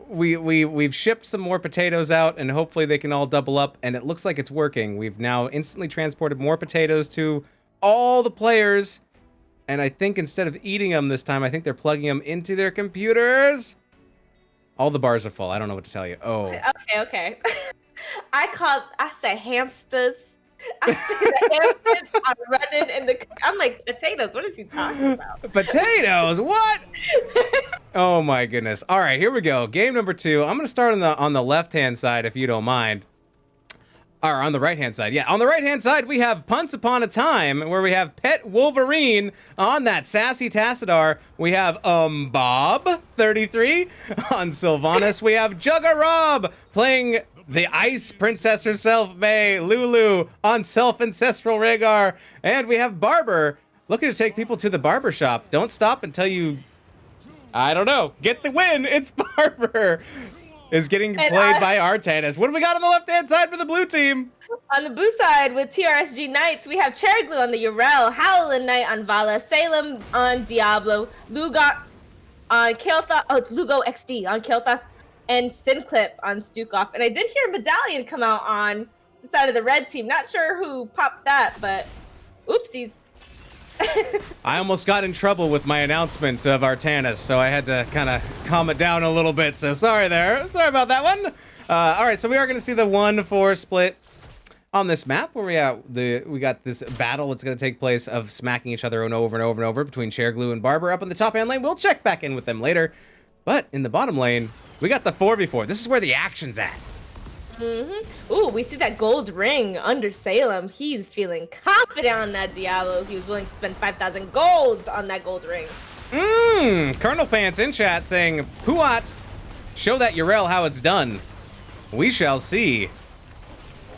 we've shipped some more potatoes out, and hopefully they can all double up, and it looks like it's working. We've now instantly transported more potatoes to all the players, and I think instead of eating them this time, I think they're plugging them into their computers. All the bars are full. I don't know what to tell you. Oh. Okay. I say hamsters. I see the hamsters are running in the. I'm like, potatoes. What is he talking about? Potatoes? What? Oh my goodness. All right, here we go. Game number 2. I'm gonna start on the left-hand side, if you don't mind. Or on the right-hand side. Yeah, on the right-hand side, we have Punts Upon a Time, where we have Pet Wolverine on that sassy Tassadar. We have Bob 33 on Sylvanas. We have Jugga Rob playing the Ice Princess herself, May Lulu on Self-Ancestral Rhaegar. And we have Barber looking to take people to the barber shop. Don't stop until you, I don't know, get the win. It's Barber is getting played by Artanis. What do we got on the left-hand side for the blue team? On the blue side with TRSG Knights, we have Cherry Glue on the Yrel, Howlin' Knight on Vala, Salem on Diablo, Lugo on Kel'Thas, it's Lugo XD on Kel'Thas, and Sinclip on Stukov. And I did hear Medallion come out on the side of the red team. Not sure who popped that, but oopsies. I almost got in trouble with my announcement of Artanis, so I had to kind of calm it down a little bit. So sorry there. Sorry about that one. All right, so we are going to see the 1-4 split on this map, where we got this battle that's going to take place of smacking each other over and over and over between Cherglue and Barber up in the top hand lane. We'll check back in with them later. But in the bottom lane, we got the 4v4. This is where the action's at. Ooh, we see that gold ring under Salem. He's feeling confident on that Diablo. He was willing to spend 5,000 golds on that gold ring. Colonel Pants in chat saying, Puat, show that Yrel how it's done. We shall see.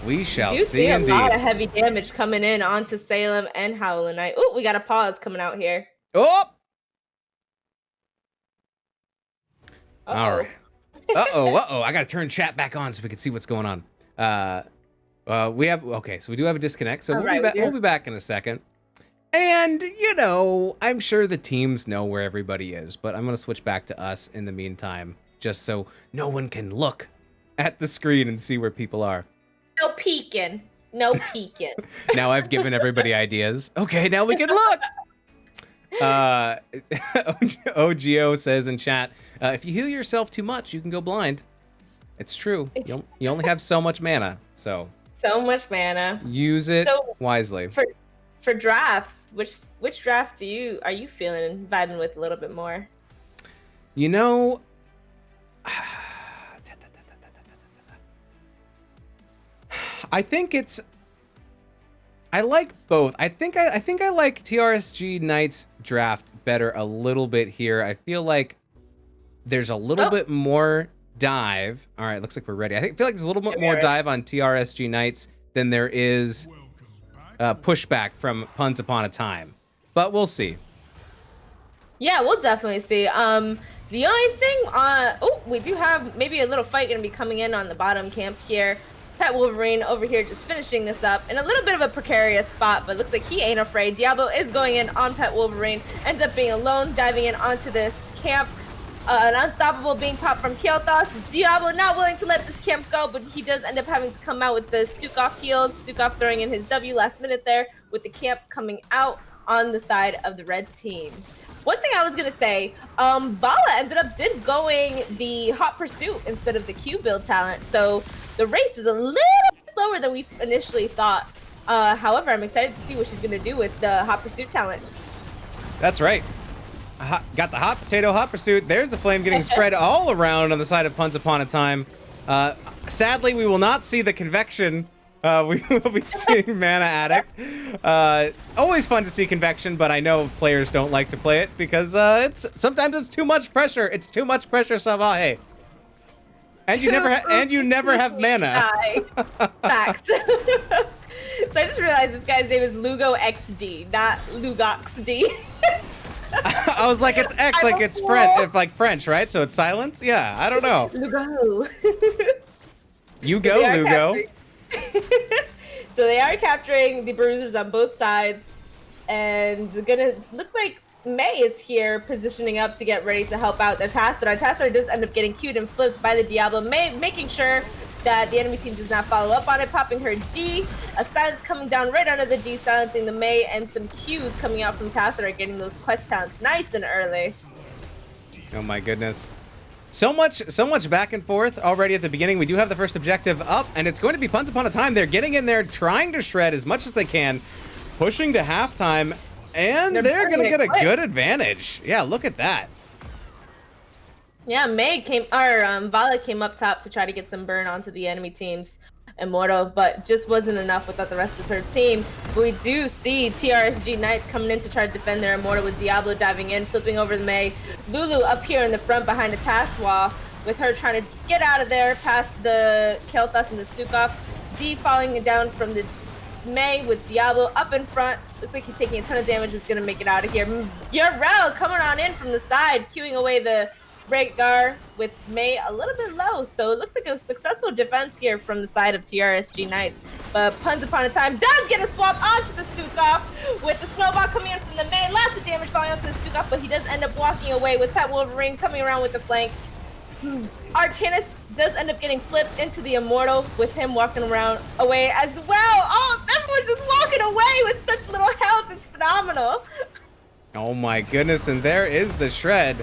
We shall see indeed. A lot of heavy damage coming in onto Salem and Howlin' Knight. Ooh, we got a pause coming out here. Oh! All right. Uh-oh. I gotta turn chat back on so we can see what's going on. So we do have a disconnect, so we'll be back in a second. And, you know, I'm sure the teams know where everybody is, but I'm gonna switch back to us in the meantime, just so no one can look at the screen and see where people are. No peeking. Now I've given everybody ideas. Okay, now we can look. OGO says in chat, if you heal yourself too much, you can go blind. It's true. You only have so much mana, so much mana. Use it wisely. for drafts, which draft are you feeling vibing with a little bit more? You know, I think I like both. I think I like TRSG Knights draft better a little bit here. I feel like there's a little bit more dive. All right, looks like we're ready. Feel like there's a little bit more dive on TRSG Knights than there is pushback from Puns Upon a Time. But we'll see. Yeah, we'll definitely see. The only thing, we do have maybe a little fight gonna be coming in on the bottom camp here. Pet Wolverine over here just finishing this up in a little bit of a precarious spot, but looks like he ain't afraid. Diablo is going in on Pet Wolverine, ends up being alone, diving in onto this camp. An unstoppable being popped from Kel'Thas. Diablo not willing to let this camp go, but he does end up having to come out with the Stukov heals. Stukov throwing in his W last minute there with the camp coming out on the side of the red team. One thing I was gonna say, Vala ended up going the Hot Pursuit instead of the Q build talent, so the race is a little bit slower than we initially thought. However, I'm excited to see what she's gonna do with the Hot Pursuit talent. That's right. Got the hot potato Hot Pursuit. There's the flame getting spread all around on the side of Puns Upon a Time. Sadly, we will not see the convection. We will be seeing Mana Addict. Always fun to see convection, but I know players don't like to play it because sometimes it's too much pressure. It's too much pressure, Savahe. And you never have mana. Fact. So I just realized this guy's name is Lugo XD, not Lugoxd. I was like, it's X, like it's French, right? So it's silent? Yeah, I don't know. Lugo. You go, Lugo. So they are capturing the bruisers on both sides, and gonna look like May is here positioning up to get ready to help out their Tassadar. Tassadar does end up getting queued and flipped by the Diablo. May making sure that the enemy team does not follow up on it, popping her D. A silence coming down right under the D, silencing the May, and some Qs coming out from Tassadar, getting those quest talents nice and early. Oh my goodness. So much back and forth already at the beginning. We do have the first objective up, and it's going to be Puns Upon a Time. They're getting in there, trying to shred as much as they can, pushing to halftime, and they're going to get a good advantage. Yeah, look at that. Yeah, Vala came up top to try to get some burn onto the enemy team's Immortal, but just wasn't enough without the rest of her team. But we do see TRSG Knights coming in to try to defend their Immortal with Diablo diving in, flipping over the May. Lulu up here in the front behind the task wall with her trying to get out of there past the Kel'Thas and the Stukov. D falling down from the May with Diablo up in front. Looks like he's taking a ton of damage, is going to make it out of here. Yarel coming on in from the side, queuing away the Rhaegar with May a little bit low, so it looks like a successful defense here from the side of TRSG Knights. But Puns Upon a Time does get a swap onto the Stukov with the snowball coming in from the May. Lots of damage falling onto the Stukov, but he does end up walking away with Pet Wolverine coming around with the flank. Artanis does end up getting flipped into the Immortal with him walking around away as well. Oh, everyone's just walking away with such little health. It's phenomenal. Oh my goodness, and there is the shred.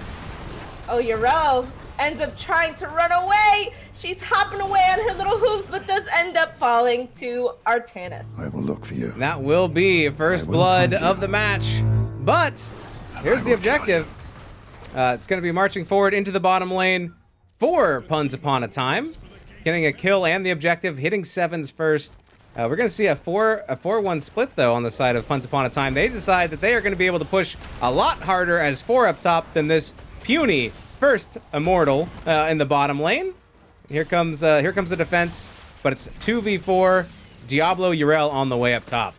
Oh, Yarel ends up trying to run away. She's hopping away on her little hooves, but does end up falling to Artanis. I will look for you. That will be first blood of the match. But here's the objective. It's going to be marching forward into the bottom lane for Puns Upon a Time. Getting a kill and the objective, hitting sevens first. We're going to see a 4-1 split, though, on the side of Puns Upon a Time. They decide that they are going to be able to push a lot harder as 4 up top than this puny first Immortal in the bottom lane. Here comes the defense, but it's 2v4. Diablo Yarel on the way up top.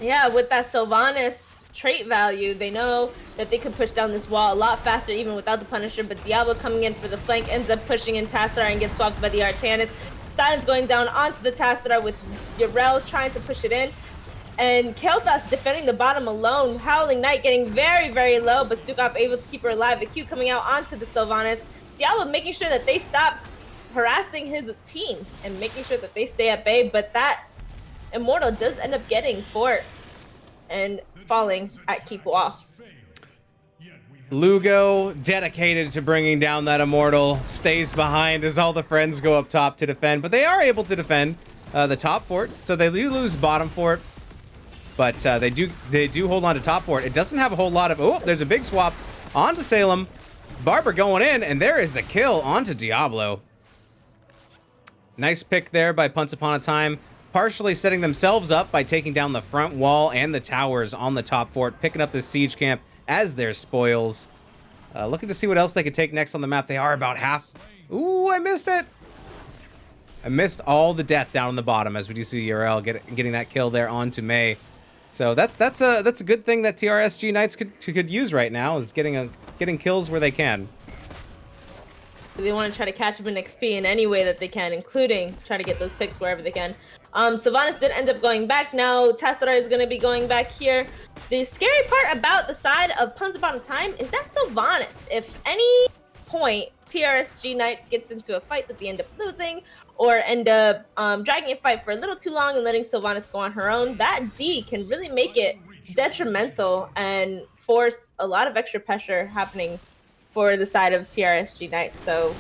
Yeah, with that Sylvanas trait value, they know that they can push down this wall a lot faster even without the Punisher, but Diablo coming in for the flank ends up pushing in Tassadar and gets swapped by the Artanis. Silence going down onto the Tassadar with Yarel trying to push it in. And Kel'Thas defending the bottom alone. Howling Knight getting very, very low, but Stukov able to keep her alive. The Q coming out onto the Sylvanas. Diablo making sure that they stop harassing his team and making sure that they stay at bay. But that Immortal does end up getting fort and falling at keep wall. Lugo, dedicated to bringing down that Immortal, stays behind as all the friends go up top to defend. But they are able to defend the top fort, so they do lose bottom fort. but they do hold on to top fort. It doesn't have a whole lot of... Oh, there's a big swap onto Salem. Barber going in, and there is the kill onto Diablo. Nice pick there by Once Upon a Time, partially setting themselves up by taking down the front wall and the towers on the top fort, picking up the siege camp as their spoils. Looking to see what else they could take next on the map. They are about half... Ooh, I missed it! I missed all the death down on the bottom, as we do see URL getting that kill there onto May. So that's a good thing that TRSG Knights could use right now, is getting kills where they can. They want to try to catch up in XP in any way that they can, including try to get those picks wherever they can. Sylvanas did end up going back. Now Tassadar is going to be going back here. The scary part about the side of Once Upon a Time is that Sylvanas, if any point TRSG Knights gets into a fight that they end up losing, or end up dragging a fight for a little too long and letting Sylvanas go on her own, that D can really make it detrimental and force a lot of extra pressure happening for the side of TRSG Knights. So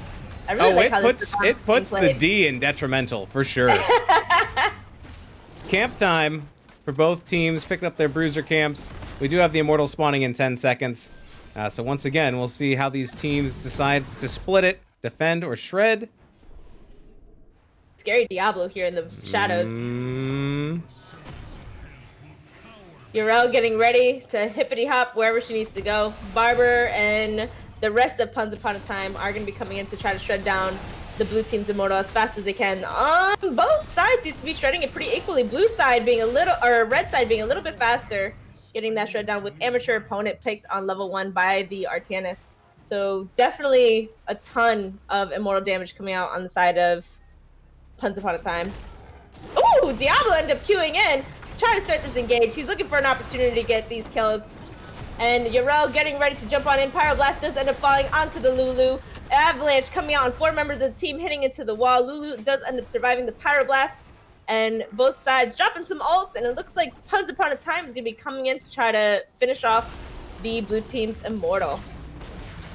I really like how it puts the D in detrimental for sure. Camp time for both teams, picking up their bruiser camps. We do have the Immortal spawning in 10 seconds. So once again, we'll see how these teams decide to split it, defend, or shred. Scary Diablo here in the shadows. Urel getting ready to hippity hop wherever she needs to go. Barber and the rest of Once Upon a Time are going to be coming in to try to shred down the blue team's Immortal as fast as they can. Both sides seem to be shredding it pretty equally. Blue side being a little, or red side being a little bit faster, getting that shred down with amateur opponent picked on level 1 by the Artanis. So definitely a ton of Immortal damage coming out on the side of Once Upon a Time. Ooh, Diablo ended up queuing in, trying to start this engage. He's looking for an opportunity to get these kills. And Urel getting ready to jump on in. Pyroblast does end up falling onto the Lulu. Avalanche coming out on 4 members of the team hitting into the wall. Lulu does end up surviving the Pyroblast. And both sides dropping some ults. And it looks like Once Upon a Time is going to be coming in to try to finish off the blue team's Immortal.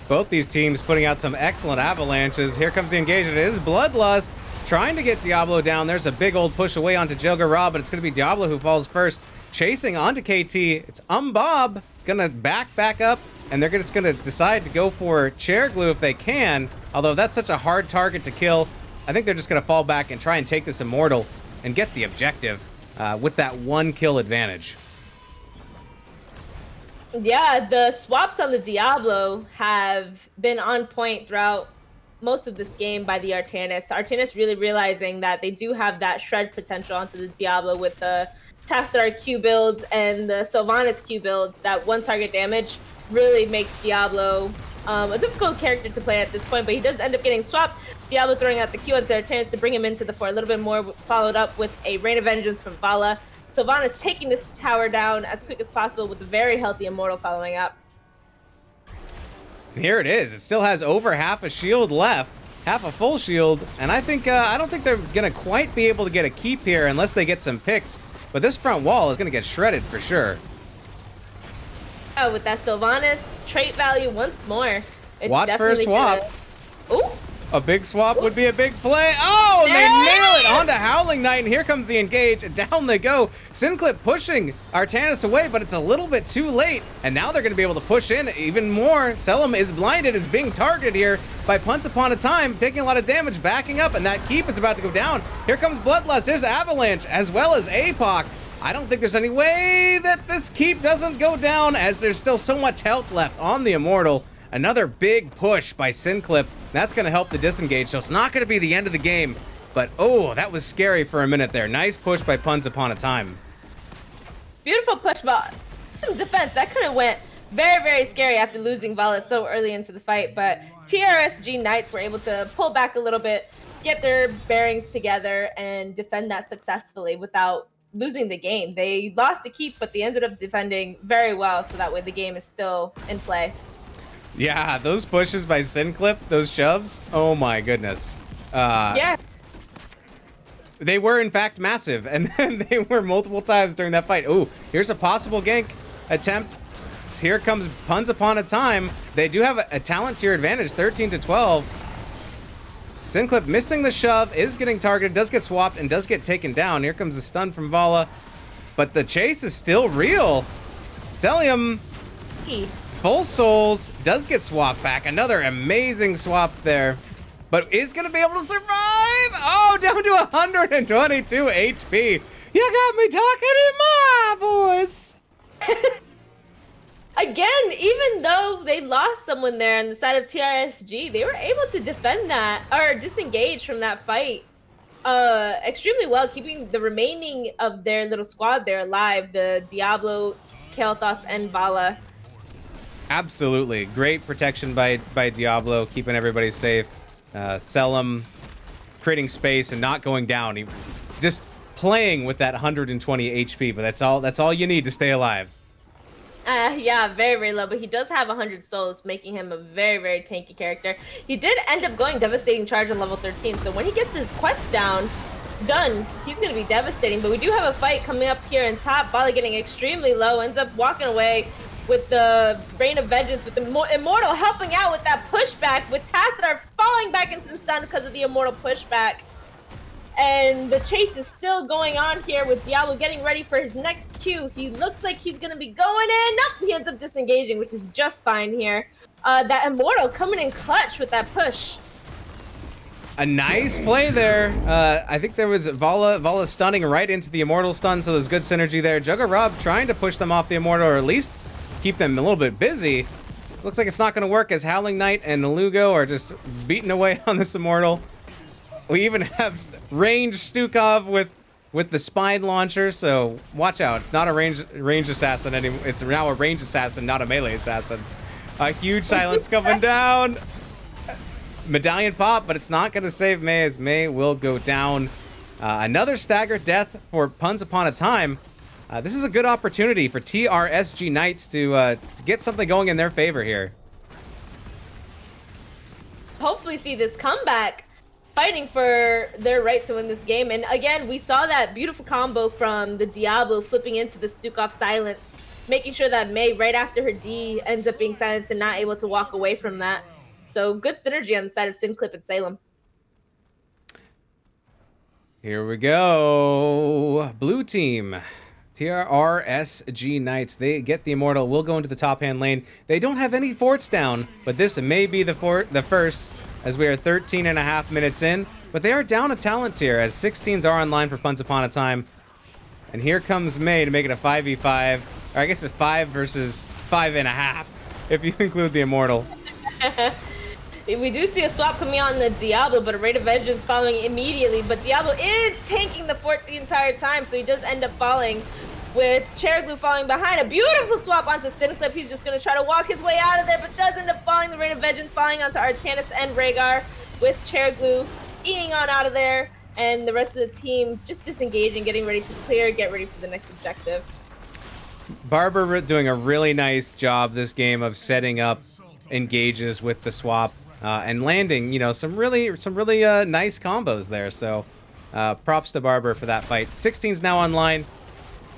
Both these teams putting out some excellent avalanches. Here comes the engagement. It is Bloodlust trying to get Diablo down. There's a big old push away onto Joga Ra, but it's going to be Diablo who falls first. Chasing onto KT. It's Bob. It's going to back up, and they're just going to decide to go for Chair Glue if they can. Although that's such a hard target to kill, I think they're just going to fall back and try and take this Immortal and get the objective with that 1 kill advantage. Yeah, the swaps on the Diablo have been on point throughout most of this game by the Artanis. Artanis really realizing that they do have that shred potential onto the Diablo with the Tassadar Q builds and the Sylvanas Q builds. That 1 target damage really makes Diablo a difficult character to play at this point, but he does end up getting swapped. Diablo throwing out the Q onto Artanis to bring him into the fort a little bit more, followed up with a Rain of Vengeance from Vala. Sylvanas taking this tower down as quick as possible with a very healthy Immortal following up. Here it is. It still has over half a shield left, half a full shield, and I don't think they're gonna quite be able to get a keep here unless they get some picks. But this front wall is gonna get shredded for sure. Oh, with that Sylvanas trait value once more. Watch for a swap. Ooh. A big swap would be a big play. Oh, and they nail it onto Howling Knight, and here comes the engage. Down they go. Synclip pushing Artanis away, but it's a little bit too late. And now they're going to be able to push in even more. Selim is blinded, is being targeted here by Once Upon a Time, taking a lot of damage, backing up, and that keep is about to go down. Here comes Bloodlust. There's Avalanche, as well as APOC. I don't think there's any way that this keep doesn't go down, as there's still so much health left on the Immortal. Another big push by Synclip. That's going to help the disengage, so it's not going to be the end of the game. But, oh, that was scary for a minute there. Nice push by Once Upon a Time. Beautiful push, but defense. That kind of went very, very scary after losing Vala so early into the fight. But TRSG Knights were able to pull back a little bit, get their bearings together, and defend that successfully without losing the game. They lost the keep, but they ended up defending very well, so that way the game is still in play. Yeah, those pushes by Synclip, those shoves, oh my goodness. Yeah. They were, in fact, massive, and they were multiple times during that fight. Oh, here's a possible gank attempt. Here comes Once Upon a Time. They do have a talent tier advantage, 13 to 12. Synclip missing the shove, is getting targeted, does get swapped, and does get taken down. Here comes the stun from Vala. but the chase is still real. Celium, full souls, does get swapped back. Another amazing swap there, but is going to be able to survive. Oh, down to 122 HP. You got me talking in my voice. Again, even though they lost someone there on the side of TRSG, they were able to defend that, or disengage from that fight extremely well, keeping the remaining of their little squad there alive, the Diablo, Kael'thas, and Vala. Absolutely. Great protection by Diablo, keeping everybody safe. Selim creating space and not going down. He just playing with that 120 HP, but that's all you need to stay alive. Yeah, very, very low, but he does have 100 souls, making him a very, very tanky character. He did end up going Devastating Charge on level 13, so when he gets his quest done, he's going to be devastating. But we do have a fight coming up here in top. Bali getting extremely low, ends up walking away with the Rain of Vengeance, with the Immortal helping out with that pushback, with Tassadar falling back into the stun because of the Immortal pushback. And the chase is still going on here with Diablo getting ready for his next Q. He looks like he's going to be going in. Nope, he ends up disengaging, which is just fine here. That Immortal coming in clutch with that push. A nice play there. I think there was Vala stunning right into the Immortal stun, so there's good synergy there. Jugga Rob trying to push them off the Immortal, or at least keep them a little bit busy. Looks like it's not going to work, as Howling Knight and Lugo are just beating away on this Immortal. We even have ranged Stukov with the spine launcher, so watch out. It's not a range assassin anymore. It's now a range assassin, not a melee assassin. A huge silence coming down. Medallion pop, but it's not going to save Mei, as Mei will go down. Another staggered death for Puns Upon a Time. This is a good opportunity for TRSG Knights to get something going in their favor here. Hopefully see this comeback, fighting for their right to win this game. And again, we saw that beautiful combo from the Diablo flipping into the Stukov silence, making sure that Mei, right after her D, ends up being silenced and not able to walk away from that. So good synergy on the side of Sinclip and Salem. Here we go. Blue team. TRSG Knights, they get the Immortal, will go into the top hand lane. They don't have any forts down, but this may be the first, as we are 13.5 minutes in. But they are down a talent tier, as 16s are online for Puns Upon a Time. And here comes Mei to make it a 5v5, or I guess it's 5 versus 5.5, if you include the Immortal. We do see a swap coming on the Diablo, but a Raid of Vengeance following immediately. But Diablo is tanking the fort the entire time, so he does end up falling, with Cheraglu falling behind. A beautiful swap onto Sinclip. He's just going to try to walk his way out of there, but does end up falling. The Raid of Vengeance falling onto Artanis and Rhaegar, with Cheraglu eating on out of there. And the rest of the team just disengaging, getting ready to clear, get ready for the next objective. Barber doing a really nice job this game of setting up engages with the swap. And landing, you know, some really nice combos there. So props to Barber for that fight. 16's now online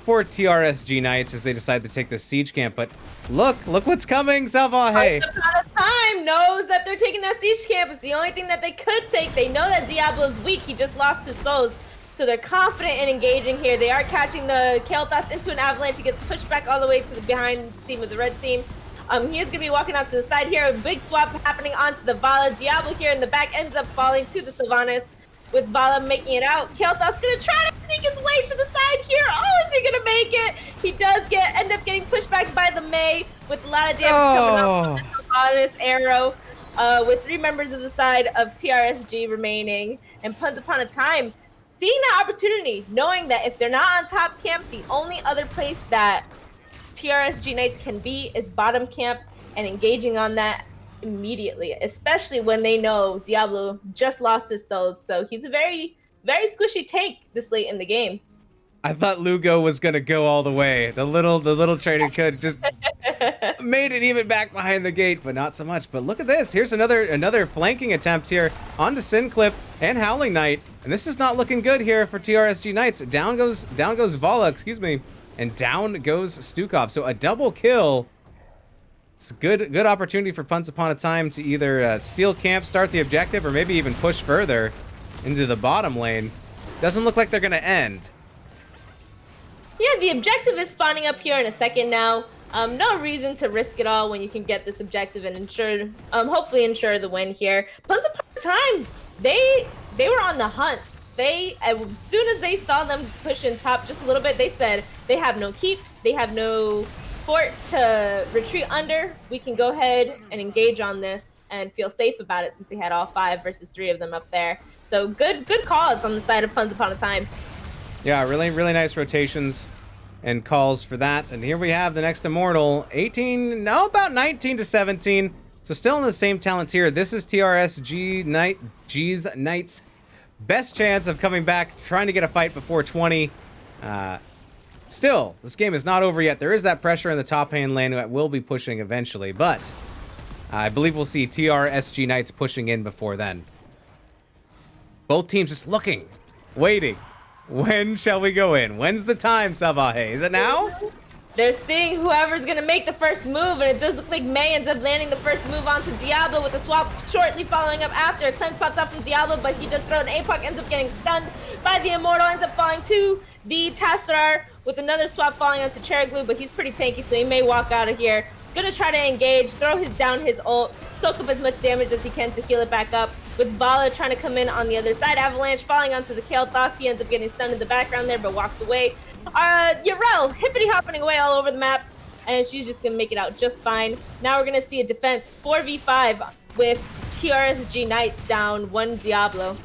for TRSG Knights as they decide to take the siege camp. But look what's coming, Salvaje. Time knows that they're taking that siege camp. It's the only thing that they could take. They know that Diablo's weak. He just lost his souls. So they're confident in engaging here. They are catching the Kael'thas into an avalanche. He gets pushed back all the way to the behind team of the red team. He is going to be walking out to the side here. A big swap happening onto the Vala. Diablo here in the back ends up falling to the Sylvanas, with Vala making it out. Kael'thas going to try to sneak his way to the side here. Oh, is he going to make it? He does end up getting pushed back by the Mei, with a lot of damage coming up from the Sylvanas arrow, with 3 members of the side of TRSG remaining. And Puns Upon a Time, seeing that opportunity, knowing that if they're not on top camp, the only other place that TRSG Knights can be is bottom camp, and engaging on that immediately, especially when they know Diablo just lost his souls. So he's a very, very squishy tank this late in the game. I thought Lugo was gonna go all the way. The little trader could just made it even back behind the gate, but not so much. But look at this. Here's another flanking attempt here onto Sinclip and Howling Knight, and this is not looking good here for TRSG Knights. Down goes Vala, excuse me. And down goes Stukov. So a double kill. It's a good opportunity for Puns Upon a Time to either steal camp, start the objective, or maybe even push further into the bottom lane. Doesn't look like they're going to end. Yeah, the objective is spawning up here in a second now. No reason to risk it all when you can get this objective and ensure, hopefully ensure the win here. Once upon a time, they were on the hunt. They, as soon as they saw them push in top just a little bit, they said they have no keep, they have no fort to retreat under. We can go ahead and engage on this and feel safe about it since they had all 5 versus 3 of them up there. So good calls on the side of Once Upon a Time. Yeah, really nice rotations and calls for that. And here we have the next Immortal, 18, no, about 19 to 17. So still in the same talent tier. This is TRSG Knight's best chance of coming back, trying to get a fight before 20. Still, this game is not over yet. There is that pressure in the top hand lane that will be pushing eventually, but I believe we'll see TRSG Knights pushing in before then. Both teams just looking, waiting. When shall we go in? When's the time, Salvaje? Is it now? They're seeing whoever's gonna make the first move, and it does look like May ends up landing the first move onto Diablo with a swap shortly following up after. A cleanse pops out from Diablo, but he does throw an APOC, ends up getting stunned by the Immortal, ends up falling to the Tastrar with another swap falling onto Cherry Glue, but he's pretty tanky, so he may walk out of here. Gonna try to engage, throw down his ult, soak up as much damage as he can to heal it back up. With Vala trying to come in on the other side, Avalanche falling onto the Kael'thas. He ends up getting stunned in the background there, but walks away. Yarel hippity-hopping away all over the map, and she's just gonna make it out just fine. Now we're gonna see a defense 4v5 with TRSG Knights down 1 Diablo.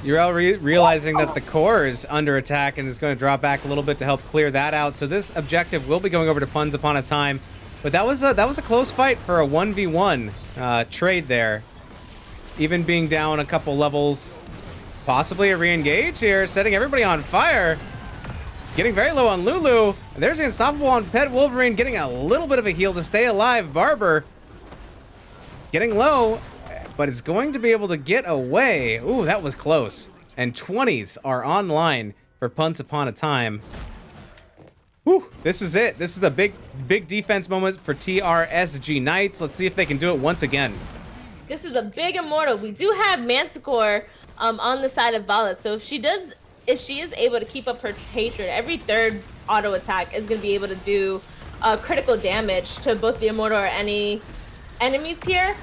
Urel realizing that the core is under attack and is going to drop back a little bit to help clear that out. So this objective will be going over to Once Upon a Time, but that was a close fight for a 1v1 trade there. Even being down a couple levels, possibly a re-engage here, setting everybody on fire. Getting very low on Lulu. There's the Unstoppable on Pet Wolverine, getting a little bit of a heal to stay alive. Barber getting low, but it's going to be able to get away. Ooh, that was close. And 20s are online for Once Upon a Time. Whew, this is it. This is a big defense moment for TRSG Knights. Let's see if they can do it once again. This is a big Immortal. We do have Manticore on the side of Vala, so if she is able to keep up her hatred, every third auto attack is going to be able to do critical damage to both the Immortal or any enemies here.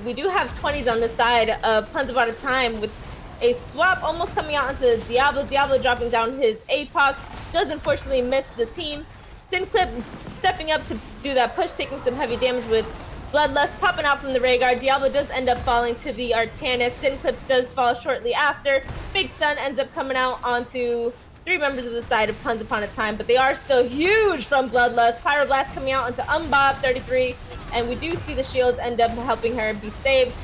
We do have 20s on the side of Once Upon a Time with a swap almost coming out onto Diablo. Diablo dropping down his APOC. Does unfortunately miss the team. Sinclip stepping up to do that push, taking some heavy damage with Bloodlust popping out from the Rhaegar. Diablo does end up falling to the Artanis. Sinclip does fall shortly after. Big stun ends up coming out onto 3 members of the side of Once Upon a Time, but they are still huge from Bloodlust. Pyroblast coming out onto Umbob 33, and we do see the shields end up helping her be saved.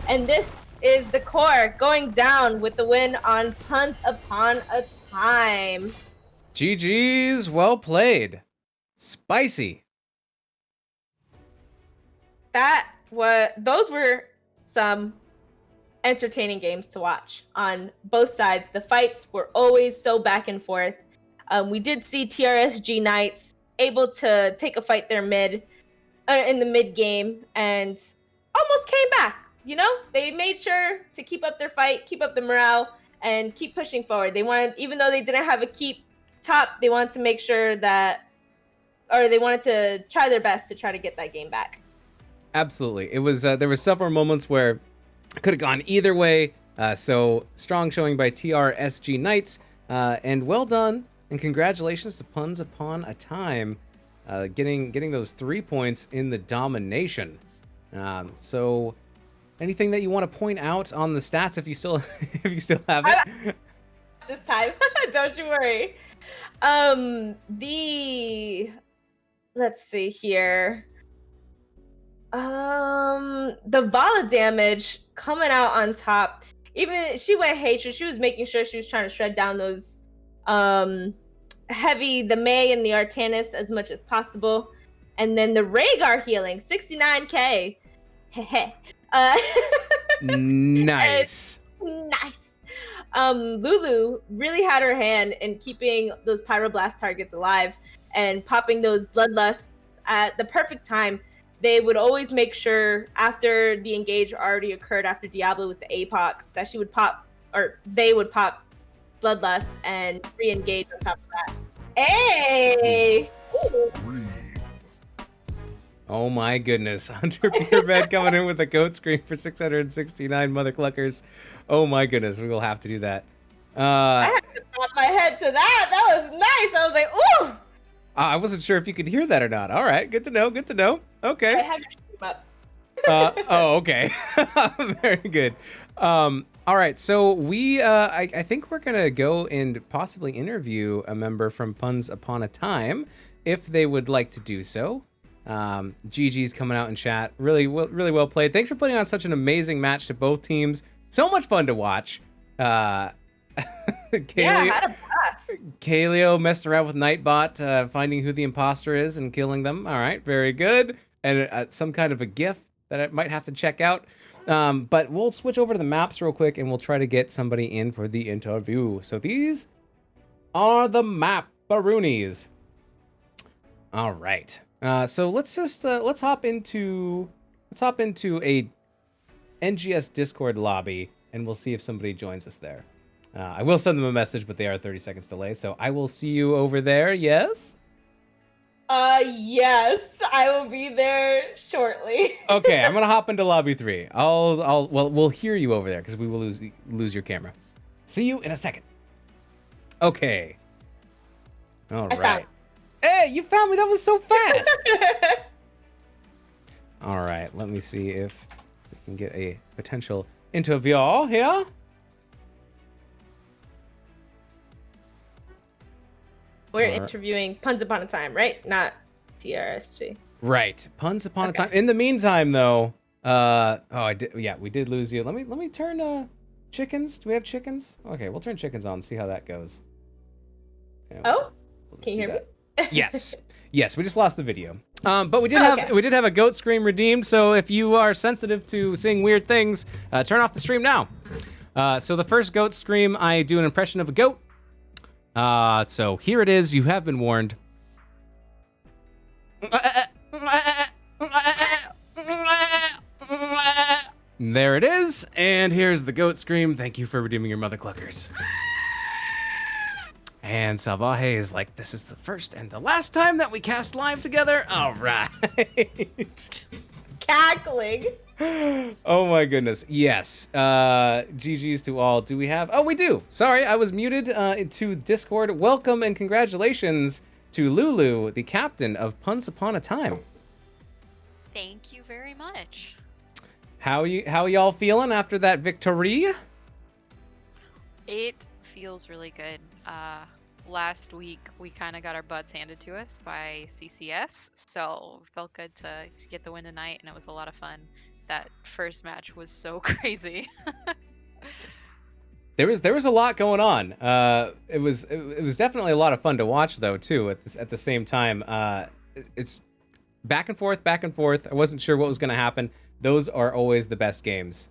And this is the core going down with the win on Once Upon a Time. GG's, well played. Spicy. Those were some entertaining games to watch on both sides. The fights were always so back and forth. We did see TRSG Knights able to take a fight there in the mid game and almost came back. You know, they made sure to keep up their fight, keep up the morale, and keep pushing forward. They wanted, even though they didn't have a keep top, they wanted to make sure that, or they wanted to try their best to try to get that game back. Absolutely. It was there were several moments where it could have gone either way. So strong showing by TRSG Knights, and well done and congratulations to Once Upon a Time, getting those 3 points in the domination. So anything that you want to point out on the stats if you still have it? This time, don't you worry. Let's see here. The Vala damage coming out on top. Even she went hatred. She was making sure she was trying to shred down those the May and the Artanis as much as possible. And then the Rhaegar healing, 69k. Nice. Nice. Lulu really had her hand in keeping those Pyroblast targets alive and popping those Bloodlusts at the perfect time. They would always make sure after the engage already occurred after Diablo with the APOC that she would pop, or they would pop Bloodlust and re-engage on top of that. Hey! Oh my goodness. Hunter Beerbed coming in with a goat scream for 669 mother cluckers. Oh my goodness, we will have to do that. I had to pop my head to that. That was nice. I was like, ooh! I wasn't sure if you could hear that or not. All right, good to know, good to know. Okay. I have your stream up. Oh, okay. Very good. All right, so I think we're gonna go and possibly interview a member from Puns Upon a Time, if they would like to do so. GG's coming out in chat. Really well played. Thanks for putting on such an amazing match to both teams. So much fun to watch. Yeah, I had a blast. Kaleo messed around with Nightbot, finding who the imposter is and killing them. All right, very good. And some kind of a GIF that I might have to check out. But we'll switch over to the maps real quick and we'll try to get somebody in for the interview. So these are the map baroonies. All right. So let's just let's hop into a NGS Discord lobby and we'll see if somebody joins us there. I will send them a message, but they are 30 seconds delay. So I will see you over there. Yes. Yes, I will be there shortly. Okay, I'm gonna hop into lobby 3. We'll hear you over there because we will lose your camera. See you in a second. Okay. All right. Hey, you found me. That was so fast. All right, let me see if we can get a potential interview here. We're interviewing Puns Upon a Time, right? Not TRSG. Right, Puns Upon a Time. In the meantime, though, we did lose you. Let me turn chickens. Do we have chickens? Okay, we'll turn chickens on. See how that goes. Yeah, we'll can you hear me? Yes, we just lost the video. But we did have a goat scream redeemed. So if you are sensitive to seeing weird things, turn off the stream now. So the first goat scream, I do an impression of a goat. So here it is. You have been warned. There it is. And here's the goat scream. Thank you for redeeming your mother cluckers. And Salvaje is like, this is the first and the last time that we cast live together. All right. Cackling. Oh my goodness. Yes. GG's to all. Do we have? Oh, we do. Sorry, I was muted to Discord. Welcome and congratulations to Lulu, the captain of Puns Upon a Time. Thank you very much. How y'all feeling after that victory? It feels really good. Last week we kind of got our butts handed to us by CCS, so it felt good to get the win tonight, and it was a lot of fun. That first match was so crazy. There was a lot going on. It was definitely a lot of fun to watch though too. At the same time, it's back and forth. I wasn't sure what was going to happen. Those are always the best games.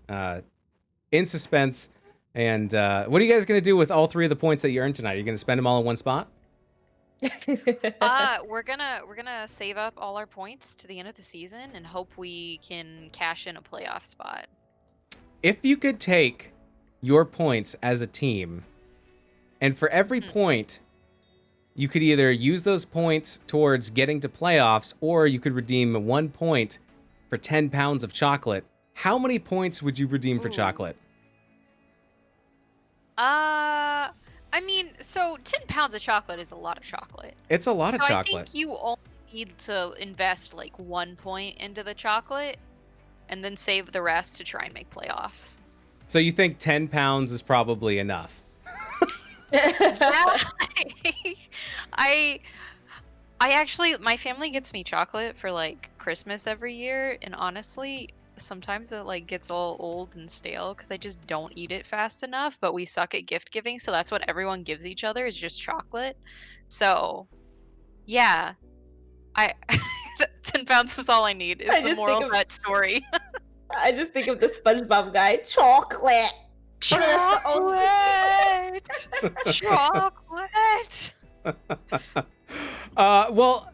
In suspense. And what are you guys going to do with all 3 of the points that you earned tonight? Are you going to spend them all in one spot? We're gonna save up all our points to the end of the season and hope we can cash in a playoff spot. If you could take your points as a team, and for every point, you could either use those points towards getting to playoffs, or you could redeem 1 point for 10 pounds of chocolate. How many points would you redeem for chocolate? I mean, so 10 pounds of chocolate is a lot of chocolate. It's a lot of chocolate. I think you only need to invest like 1 point into the chocolate and then save the rest to try and make playoffs. So you think 10 pounds is probably enough? Yeah. I actually, my family gets me chocolate for like Christmas every year, and honestly, sometimes it like gets all old and stale because I just don't eat it fast enough, but we suck at gift giving, so that's what everyone gives each other is just chocolate. So yeah, I 10 pounds is all I need is the moral of that story. I just think of the SpongeBob guy. Chocolate. Chocolate. Well,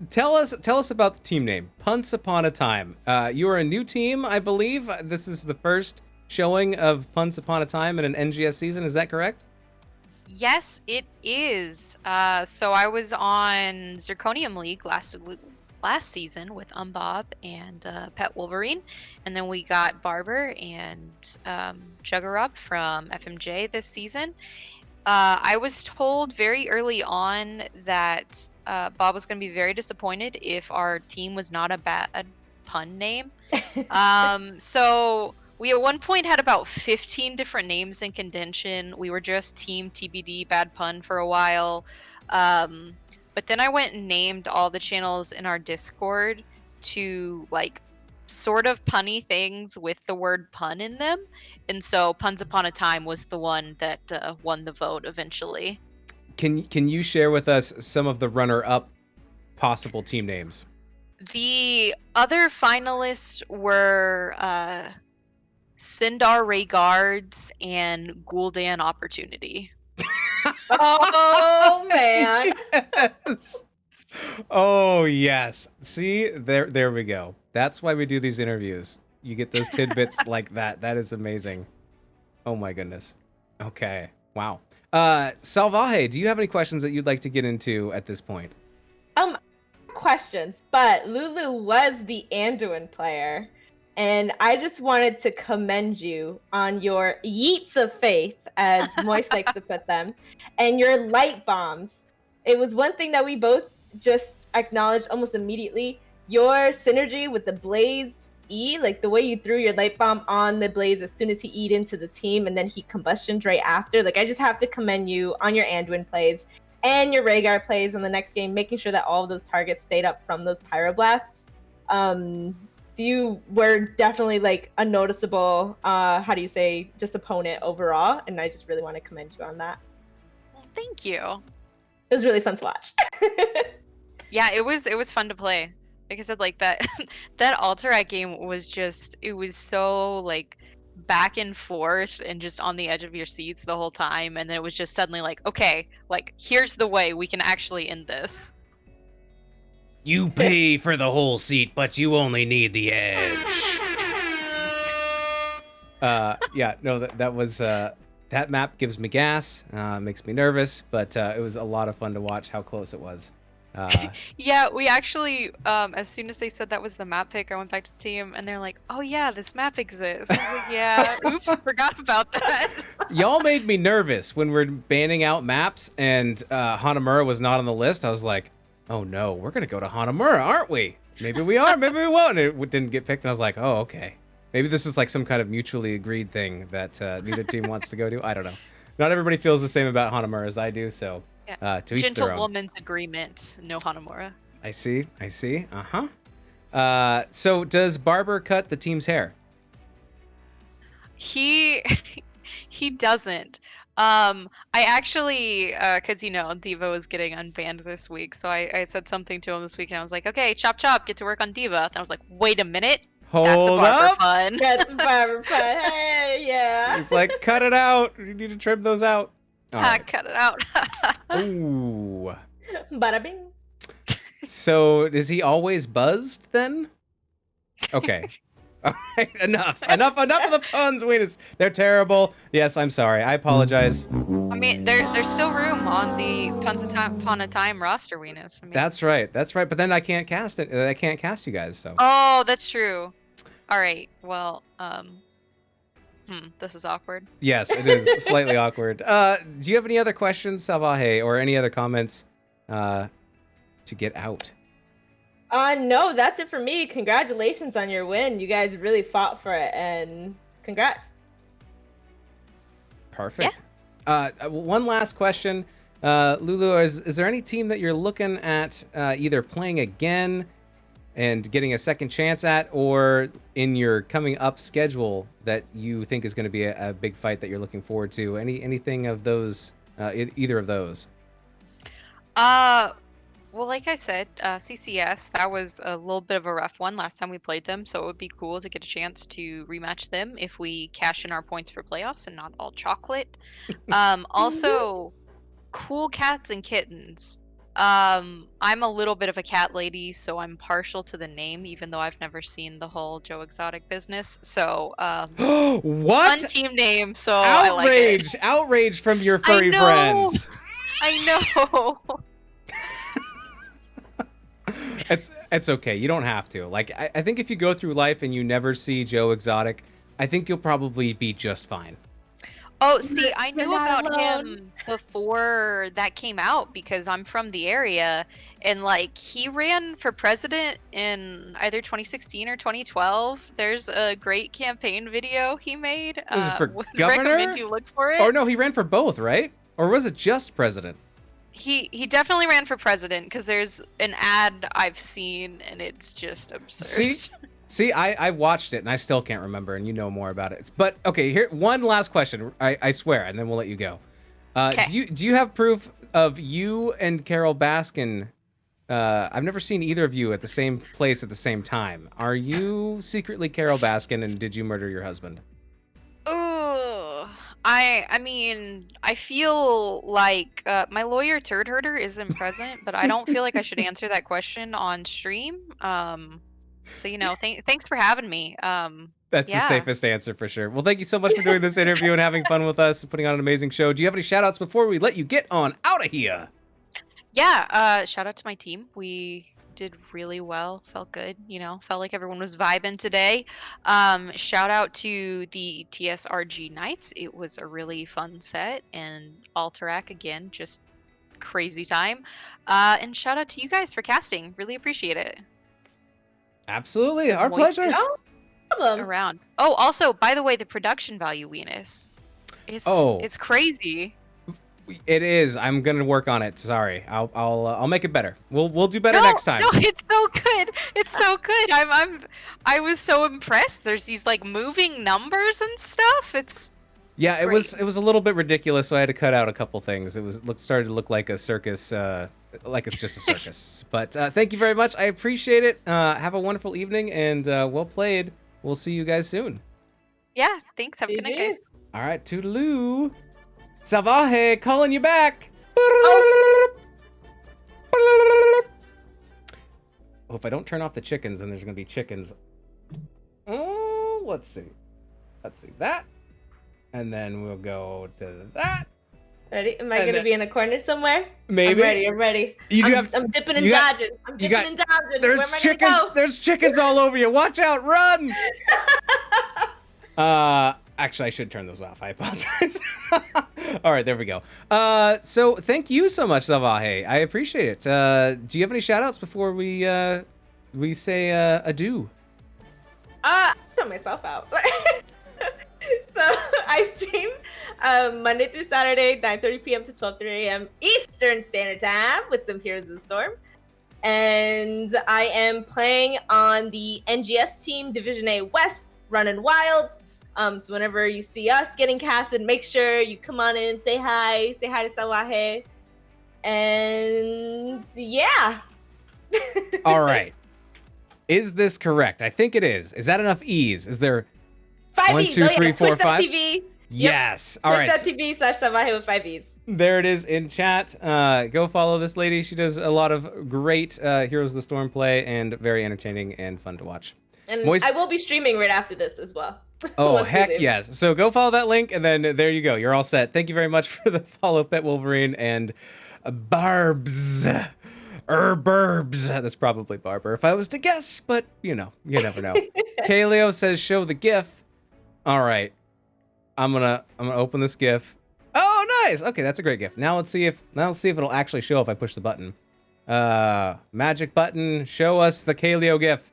tell us about the team name, Puns Upon a Time. You are a new team, I believe. This is the first showing of Puns Upon a Time in an NGS season. Is that correct? Yes, it is. So I was on Zirconium League last season with Umbob and Pet Wolverine, and then we got Barber and Juggerub from FMJ this season. I was told very early on that Bob was going to be very disappointed if our team was not a bad pun name. So we at one point had about 15 different names in contention. We were just Team TBD Bad Pun for a while. But then I went and named all the channels in our Discord to like sort of punny things with the word pun in them. And so Puns Upon a Time was the one that won the vote eventually. Can you share with us some of the runner-up possible team names? The other finalists were Sindar Rayguards and Gul'dan Opportunity. Oh man. Yes. Oh yes. See, there we go. That's why we do these interviews. You get those tidbits like that. That is amazing. Oh my goodness. Okay. Wow. Salvaje, do you have any questions that you'd like to get into at this point? Questions, but Lulu was the Anduin player, and I just wanted to commend you on your yeets of faith, as Moist likes to put them, and your light bombs. It was one thing that we both just acknowledged almost immediately. Your synergy with the Blaze E, like the way you threw your light bomb on the Blaze as soon as he E'd into the team, and then he combustioned right after. Like, I just have to commend you on your Anduin plays and your Rhaegar plays in the next game, making sure that all of those targets stayed up from those pyroblasts. You were definitely like a noticeable, just opponent overall, and I just really want to commend you on that. Well, thank you. It was really fun to watch. Yeah, it was fun to play. Like I said, like that Alterac game was it was so like back and forth and just on the edge of your seats the whole time, and then it was just suddenly like, okay, like here's the way we can actually end this. You pay for the whole seat, but you only need the edge. Yeah, no, that was that map gives me gas, makes me nervous, but it was a lot of fun to watch how close it was. Yeah, we actually, as soon as they said that was the map pick, I went back to the team, and they're like, "Oh yeah, this map exists." I was like, "Yeah, oops, forgot about that." Y'all made me nervous when we're banning out maps, and Hanamura was not on the list. I was like, "Oh no, we're gonna go to Hanamura, aren't we? Maybe we are, maybe we won't." And it didn't get picked, and I was like, "Oh, okay. Maybe this is like some kind of mutually agreed thing that neither team wants to go to." I don't know. Not everybody feels the same about Hanamura as I do, so. Yeah. To each their own. Gentlewoman's agreement, no Hanamura. I see. So does Barber cut the team's hair? He doesn't. I actually, cause Diva was getting unbanned this week, so I said something to him this week, and I was like, okay, chop chop, get to work on Diva. And I was like, wait a minute. That's a Hold barber up. pun. That's a barber pun. Hey, yeah. He's like, cut it out. You need to trim those out. All right. Cut it out. Ooh. Bada bing. So is he always buzzed then? Okay. All right, enough of the puns, Weenus. They're terrible. Yes, I'm sorry. I apologize. I mean, there's still room on the Puns Upon a Time roster, Weenus. I mean, That's right. But then I can't cast it. I can't cast you guys. So. Oh, that's true. All right. Well, this is awkward. Yes, it is slightly awkward. Do you have any other questions, Salvaje, or any other comments to get out? No, that's it for me. Congratulations on your win. You guys really fought for it, and congrats. Perfect. Yeah. One last question. Lulu, is there any team that you're looking at either playing again and getting a second chance at, or in your coming up schedule that you think is going to be a big fight that you're looking forward to? Anything of those, either of those? Well, like I said, CCS, that was a little bit of a rough one last time we played them, so it would be cool to get a chance to rematch them if we cash in our points for playoffs and not all chocolate. Also, Cool Cats and Kittens. I'm a little bit of a cat lady, so I'm partial to the name, even though I've never seen the whole Joe Exotic business. So, fun What? team name, so I like it. Outrage from your I furry know. friends. I know. It's okay. You don't have to. Like, I think if you go through life and you never see Joe Exotic, I think you'll probably be just fine. Oh, see, I You're knew not about alone. him before that came out because I'm from the area, and like he ran for president in either 2016 or 2012. There's a great campaign video he made. Was it for Would governor? recommend you look for it. Or no, he ran for both, right? Or was it just president? He definitely ran for president because there's an ad I've seen and it's just absurd. See, I watched it and I still can't remember, and you know more about it. But okay, here one last question. I swear, and then we'll let you go. Okay. Do you have proof of you and Carol Baskin? I've never seen either of you at the same place at the same time. Are you secretly Carol Baskin, and did you murder your husband? Ugh. I mean, I feel like my lawyer Turd Herder isn't present, but I don't feel like I should answer that question on stream. So you know, thanks for having me. That's the Yeah. safest answer for sure. Well, thank you so much for doing this interview and having fun with us and putting on an amazing show. Do you have any shout outs before we let you get on out of here? Yeah, shout out to my team. We did really well. Felt good, you know. Felt like everyone was vibing today. Shout out to the TSRG Nights. It was a really fun set, and Alterac again, just crazy time. And shout out to you guys for casting. Really appreciate it. Absolutely. Our Moist pleasure. No problem. Around. Oh, also, by the way, the production value, Venus. It's crazy. It is. I'm gonna work on it. Sorry. I'll make it better. We'll do better No, next time. No, it's so good. It's so good. I was so impressed. There's these like moving numbers and stuff. It's Yeah, great. it was a little bit ridiculous, so I had to cut out a couple things. It was started to look like a circus, like it's just a circus. But thank you very much. I appreciate it. Have a wonderful evening and well played. We'll see you guys soon. Yeah, thanks. Have a good night, guys. All right, toodaloo. Salvaje, calling you back. Oh. Oh, if I don't turn off the chickens, then there's gonna be chickens. Oh, let's see. Let's see that. And then we'll go to that. Ready? Am I And gonna then- be in a corner somewhere? Maybe. I'm ready. You I'm dipping and you got- dodging. I'm you dipping got- and dodging. There's Where am I chickens. gonna go? There's chickens all over you. Watch out! Run. Actually, I should turn those off. I apologize. All right, there we go. So thank you so much, Salvaje. I appreciate it. Do you have any shout outs before we say adieu? I'll cut myself out. So I stream Monday through Saturday, 9:30 p.m. to 12:30 a.m. Eastern Standard Time with some Heroes of the Storm. And I am playing on the NGS team, Division A West, running wild. So whenever you see us getting casted, make sure you come on in, say hi to Salahe. And yeah. All right. Is this correct? I think it is. Is that enough E's? Is there 5 1, E's. 2, 3, 4, 5? Twitch.tv. Yes. All right. Twitch.tv/Salahe with 5 E's. There it is in chat. Go follow this lady. She does a lot of great Heroes of the Storm play and very entertaining and fun to watch. And Moist- I will be streaming right after this as well. Oh, Once we heck leave. yes. So go follow that link, and then there you go. You're all set. Thank you very much for the follow, Pet Wolverine and Barbs. Burbs. That's probably Barber if I was to guess, but you know, you never know. Kaleo says show the GIF. All right. I'm gonna open this GIF. Oh, nice. Okay, that's a great GIF. Now let's see if it'll actually show if I push the button. Magic button, show us the Kaleo GIF.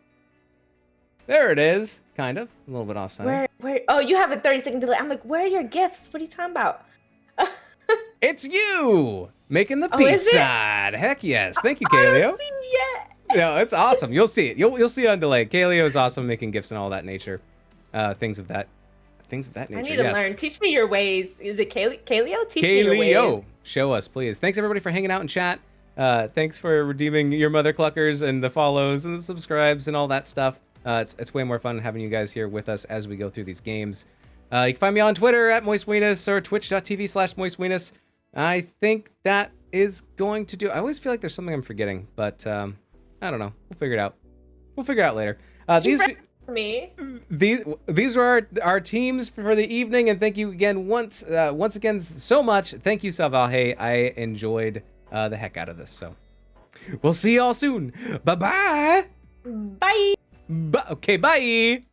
There it is. Kind of. A little bit off center. Where? Oh, you have a 30-second delay. I'm like, where are your gifts? What are you talking about? It's you making the Oh, peace is it? sign. Heck yes. Thank you, I Kaleo. don't see it yet. Yeah, it's awesome. You'll see it. You'll see it on delay. Kaleo is awesome making gifts and all that nature. Things of that nature. I need to yes. learn. Teach me your ways. Is it Kaleo? Teach me your Kaleo, ways. show us, please. Thanks everybody for hanging out in chat. Thanks for redeeming your mother cluckers and the follows and the subscribes and all that stuff. It's way more fun having you guys here with us as we go through these games. You can find me on Twitter at MoistWeenus or twitch.tv/MoistWeenus. I think that is going to do. I always feel like there's something I'm forgetting, but I don't know. We'll figure it out. We'll figure it out later. You read for me. These were our teams for the evening, and thank you again once again so much. Thank you, Salvaje. I enjoyed the heck out of this. So we'll see y'all soon. Bye-bye. Bye. Okay, bye.